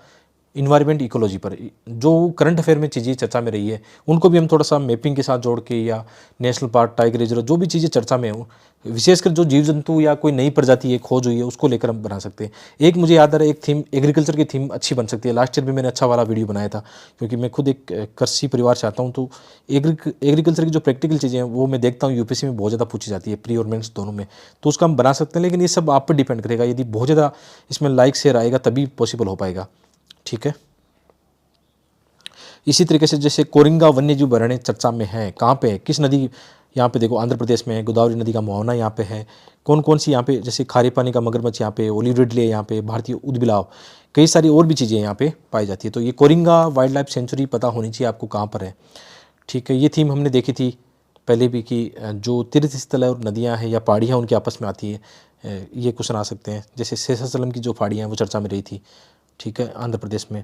इन्वायरमेंट इकोलॉजी पर, जो करंट अफेयर में चीज़ें चर्चा में रही है उनको भी हम थोड़ा सा मैपिंग के साथ जोड़ के, या नेशनल पार्क, टाइगर रिजर्व, जो भी चीज़ें चर्चा में हो, विशेषकर जो जीव जंतु या कोई नई प्रजाति है खोज हुई है उसको लेकर हम बना सकते हैं। एक मुझे याद आ रहा है एक थीम एग्रीकल्चर की थीम अच्छी बन सकती है, लास्ट ईयर भी मैंने अच्छा वाला वीडियो बनाया था, क्योंकि मैं खुद एक कृषि परिवार से आता हूँ, तो एग्रीकल्चर की जो प्रैक्टिकल चीज़ें हैं वो मैं देखता हूँ यूपीएससी में बहुत ज़्यादा पूछी जाती है, प्री और मेंस दोनों में, तो उसका हम बना सकते हैं। लेकिन ये सब आप पर डिपेंड करेगा, यदि बहुत ज़्यादा इसमें लाइक शेयर आएगा तभी पॉसिबल हो पाएगा, ठीक है। इसी तरीके से जैसे कोरिंगा वन्यजीव अभयारण्य चर्चा में है, कहाँ पे है, किस नदी, यहाँ पे देखो आंध्र प्रदेश में है, गोदावरी नदी का मुहाना यहाँ पे है, कौन कौन सी यहाँ पे, जैसे खारे पानी का मगरमच्छ यहाँ पे, ओलिव रिडले यहाँ पे, भारतीय उदबिलाव, कई सारी और भी चीज़ें यहाँ पे पाई जाती है। तो ये कोरिंगा वाइल्ड लाइफ सेंचुरी पता होनी चाहिए आपको कहाँ पर है, ठीक है। ये थीम हमने देखी थी पहले भी कि जो तीर्थ स्थल है और नदियाँ हैं या पहाड़ियाँ उनके आपस में आती है, ये क्वेश्चन आ सकते हैं। जैसे शेषाचलम की जो पहाड़ियाँ हैं वो चर्चा में रही थी, ठीक है, आंध्र प्रदेश में,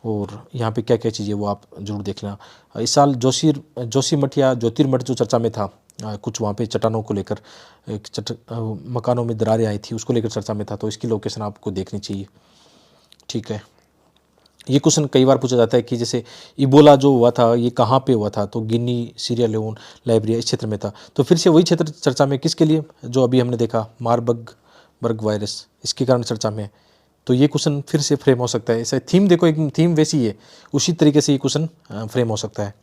और यहाँ पे क्या क्या चीज़ें वो आप जरूर देख लेना। इस साल जोशीमठ या ज्योतिर्मठ जो चर्चा में था, कुछ वहाँ पे चट्टानों को लेकर मकानों में दरारें आई थी उसको लेकर चर्चा में था, तो इसकी लोकेशन आपको देखनी चाहिए, ठीक है। ये क्वेश्चन कई बार पूछा जाता है कि जैसे इबोला जो हुआ था ये कहाँ पे हुआ था, तो गिनी, सीरिया लियोन, लाइबेरिया इस क्षेत्र में था, तो फिर से वही क्षेत्र चर्चा में किसके लिए, जो अभी हमने देखा मारबर्ग वायरस, इसके कारण चर्चा में है। तो ये क्वेश्चन फिर से फ्रेम हो सकता है, ऐसे थीम देखो, एक थीम वैसी है उसी तरीके से ये क्वेश्चन फ्रेम हो सकता है,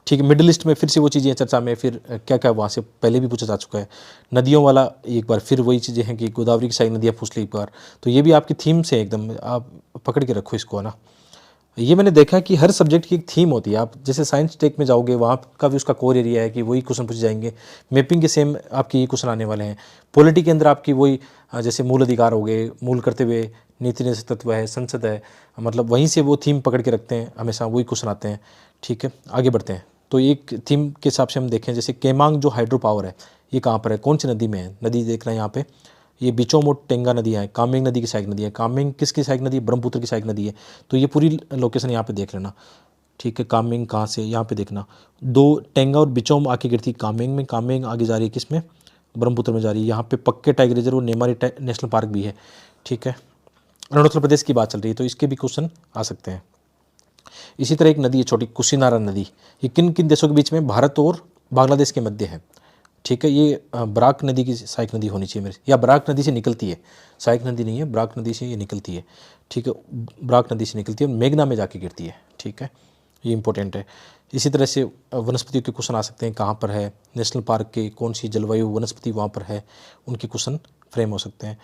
ठीक है। मिडिल ईस्ट में फिर से वो चीज़ें चर्चा में, फिर क्या क्या वहाँ से पहले भी पूछा जा चुका है। नदियों वाला एक बार फिर वही चीज़ें हैं कि गोदावरी की सारी नदियाँ पूछ ली एक बार, तो ये भी आपकी थीम से एकदम आप पकड़ के रखो इसको, है ना। ये मैंने देखा कि हर सब्जेक्ट की एक थीम होती है, आप जैसे साइंस टेक में जाओगे वहाँ का भी उसका कोर एरिया है कि वही क्वेश्चन पूछे जाएंगे, मैपिंग के सेम आपके ये क्वेश्चन आने वाले हैं। पॉलिटी के अंदर आपकी वही जैसे मूल अधिकार हो गए, मूल कर्तव्य, नीति निषेध तत्व है, संसद है, मतलब वहीं से वो थीम पकड़ के रखते हैं, हमेशा वही क्वेश्चन आते हैं, ठीक है। आगे बढ़ते हैं, तो एक थीम के हिसाब से हम देखें, जैसे केमांग जो हाइड्रो पावर है ये कहाँ पर है, कौन सी नदी में है, नदी देख रहे हैं यहाँ पे, ये बिचोमोट टेंगा नदियाँ हैं, कामेंग नदी की सहायक नदी है, कामेंग किसकी सहायक नदी है, ब्रह्मपुत्र की सहायक नदी है, तो ये पूरी लोकेशन यहाँ पे देख लेना, ठीक है। कामेंग कहाँ से, यहाँ पे देखना, दो टेंगा और बिचोम आके गिरती कामेंग में, कामेंग आगे जा रही है किस में, ब्रह्मपुत्र में जा रही है। यहाँ पे पक्के टाइगर रिजर्व और नेमारी नेशनल पार्क भी है, ठीक है। अरुणाचल प्रदेश की बात चल रही है तो इसके भी क्वेश्चन आ सकते हैं। इसी तरह एक नदी है छोटी कुशीनारा नदी, ये किन किन देशों के बीच में, भारत और बांग्लादेश के मध्य है, ठीक है। ये बराक नदी की सहायक नदी होनी चाहिए मेरे, या बराक नदी से निकलती है, सहायक नदी नहीं है, बराक नदी से ये निकलती है, ठीक है। बराक नदी से निकलती है, मेघना में जाके गिरती है, ठीक है, ये इंपॉर्टेंट है। इसी तरह से वनस्पतियों के क्वेश्चन आ सकते हैं, कहाँ पर है, नेशनल पार्क के कौन सी जलवायु वनस्पति वहाँ पर है, उनके क्वेश्चन फ्रेम हो सकते हैं,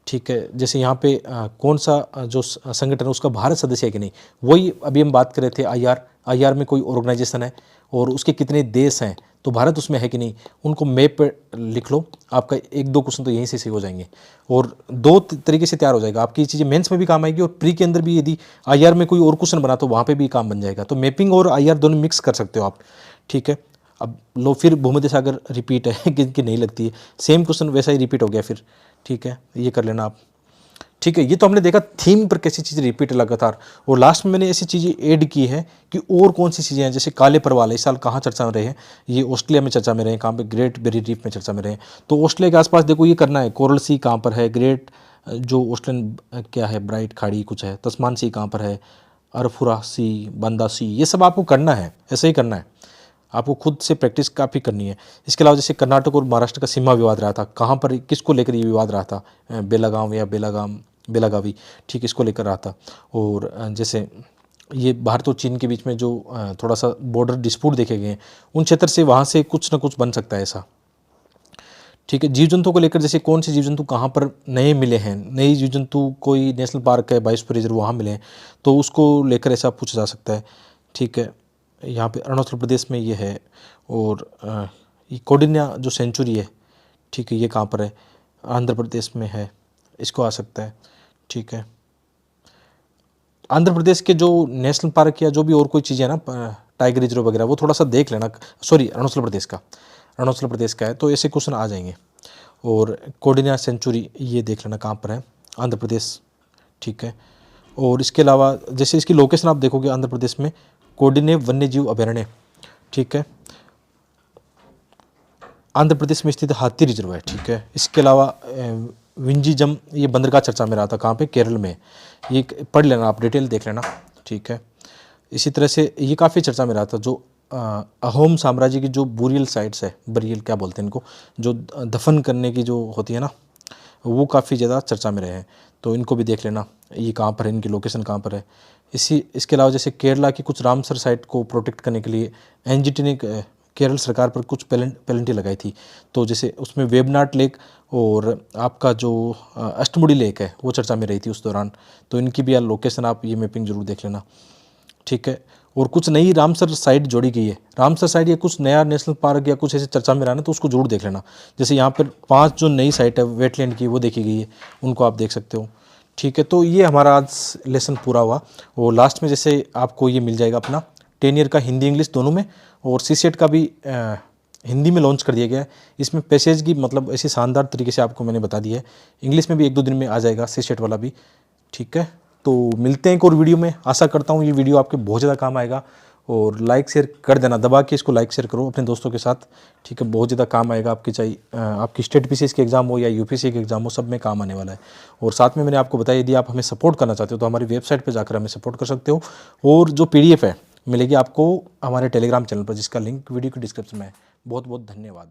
ठीक है। जैसे यहाँ पे कौन सा जो संगठन है उसका भारत सदस्य है कि नहीं, वही अभी हम बात कर रहे थे आईआर में कोई ऑर्गेनाइजेशन है और उसके कितने देश हैं, तो भारत उसमें है कि नहीं, उनको मैप पे लिख लो, आपका एक दो क्वेश्चन तो यहीं से सही हो जाएंगे और दो तरीके से तैयार हो जाएगा, आपकी चीज़ें मेंस में भी काम आएगी और प्री के अंदर भी यदि आईआर में कोई और क्वेश्चन बना तो वहाँ पे भी काम बन जाएगा। तो मैपिंग और आईआर दोनों मिक्स कर सकते हो आप, ठीक है। अब लो फिर भूमध्य सागर रिपीट है कि नहीं लगती है, सेम क्वेश्चन वैसा ही रिपीट हो गया फिर, ठीक है, ये कर लेना आप। ठीक है, ये तो हमने देखा थीम पर कैसी चीज़ें रिपीट लगातार, और लास्ट में मैंने ऐसी चीज़ें ऐड की है कि और कौन सी चीज़ें हैं, जैसे काले परवाल इस साल कहाँ चर्चा में रहे हैं, ये ऑस्ट्रेलिया में चर्चा में रहे हैं, कहाँ पे ग्रेट बैरियर रीफ में चर्चा में रहे हैं। तो ऑस्ट्रेलिया के आसपास देखो ये करना है, कोरल सी कहाँ पर है, ग्रेट जो ऑस्ट्रेलियन क्या है, ब्राइट खाड़ी कुछ है, तस्मान सी कहाँ पर है, अरफुरा सी, बंदा सी, ये सब आपको करना है, ऐसे ही करना है, आपको खुद से प्रैक्टिस काफ़ी करनी है। इसके अलावा जैसे कर्नाटक और महाराष्ट्र का सीमा विवाद रहा था, कहाँ पर किसको लेकर ये विवाद रहा था, बेलागांव या बेलागावी, ठीक, इसको लेकर रहा था। और जैसे ये भारत और चीन के बीच में जो थोड़ा सा बॉर्डर डिस्प्यूट देखे गए हैं, उन क्षेत्र से वहाँ से कुछ ना कुछ बन सकता है ऐसा। ठीक है, जीव जंतु को लेकर जैसे कौन से जीव जंतु कहाँ पर नए मिले हैं, नई जीव जंतु कोई नेशनल पार्क है, बायोस्फीयर रिजर्व वहाँ मिले हैं, तो उसको लेकर ऐसा पूछा जा सकता है। ठीक है, यहाँ पे अरुणाचल प्रदेश में ये है, और ये कौंडिन्या जो सेंचुरी है, ठीक है, ये कहाँ पर है, आंध्र प्रदेश में है, इसको आ सकता है। ठीक है, आंध्र प्रदेश के जो नेशनल पार्क या जो भी और कोई चीज़ें है ना, टाइगर रिजर्व वगैरह, वो थोड़ा सा देख लेना। सॉरी, अरुणाचल प्रदेश का है, तो ऐसे क्वेश्चन आ जाएंगे। और कौंडिन्या सेंचुरी ये देख लेना कहाँ पर है, आंध्र प्रदेश। ठीक है, और इसके अलावा जैसे इसकी लोकेशन आप देखोगे आंध्र प्रदेश में, कौंडिन्य वन्यजीव अभयारण्य, ठीक है, आंध्र प्रदेश में स्थित हाथी रिजर्व है। ठीक है, इसके अलावा विंजीजम, ये बंदरगाह चर्चा में रहा था, कहाँ पे, केरल में, ये पढ़ लेना आप, डिटेल देख लेना। ठीक है, इसी तरह से ये काफ़ी चर्चा में रहा था, जो अहोम साम्राज्य की जो बुरियल साइट्स है, बरियल क्या बोलते हैं इनको, जो दफन करने की जो होती है ना, वो काफ़ी ज़्यादा चर्चा में रहे हैं, तो इनको भी देख लेना, ये कहाँ पर है, इनकी लोकेशन कहाँ पर है। इसके अलावा जैसे केरला की कुछ रामसर साइट को प्रोटेक्ट करने के लिए एनजीटी ने केरल सरकार पर कुछ पेनल्टी लगाई थी, तो जैसे उसमें वेबनाट लेक और आपका जो अष्टमुड़ी लेक है वो चर्चा में रही थी उस दौरान, तो इनकी भी लोकेशन आप ये मैपिंग जरूर देख लेना। ठीक है, और कुछ नई रामसर साइट जोड़ी गई है, रामसर साइट या कुछ नया नेशनल पार्क या कुछ ऐसे चर्चा में रहा ना, तो उसको जरूर देख लेना। जैसे यहाँ पर 5 जो नई साइट है वेटलैंड की, वो देखी गई है, उनको आप देख सकते हो। ठीक है, तो ये हमारा आज लेसन पूरा हुआ, और लास्ट में जैसे आपको ये मिल जाएगा अपना 10 ईयर का हिंदी इंग्लिश दोनों में, और सीसेट का भी हिंदी में लॉन्च कर दिया गया है। इसमें पैसेज की मतलब ऐसी शानदार तरीके से आपको मैंने बता दिया है, इंग्लिश में भी 1-2 दिन में आ जाएगा सीसेट वाला भी। ठीक है, तो मिलते हैं एक और वीडियो में। आशा करता हूँ ये वीडियो आपके बहुत ज़्यादा काम आएगा, और लाइक शेयर कर देना, दबा के इसको लाइक शेयर करो अपने दोस्तों के साथ। ठीक है, बहुत ज़्यादा काम आएगा आपके, चाहे आपकी स्टेट पीसीएस के एग्जाम हो या यूपीएससी के एग्जाम हो, सब में काम आने वाला है। और साथ में मैंने आपको बताया, यदि आप हमें सपोर्ट करना चाहते हो तो हमारी वेबसाइट पर जाकर हमें सपोर्ट कर सकते हो, और जो PDF है मिलेगी आपको हमारे टेलीग्राम चैनल पर, जिसका लिंक वीडियो के डिस्क्रिप्शन में है। बहुत बहुत धन्यवाद।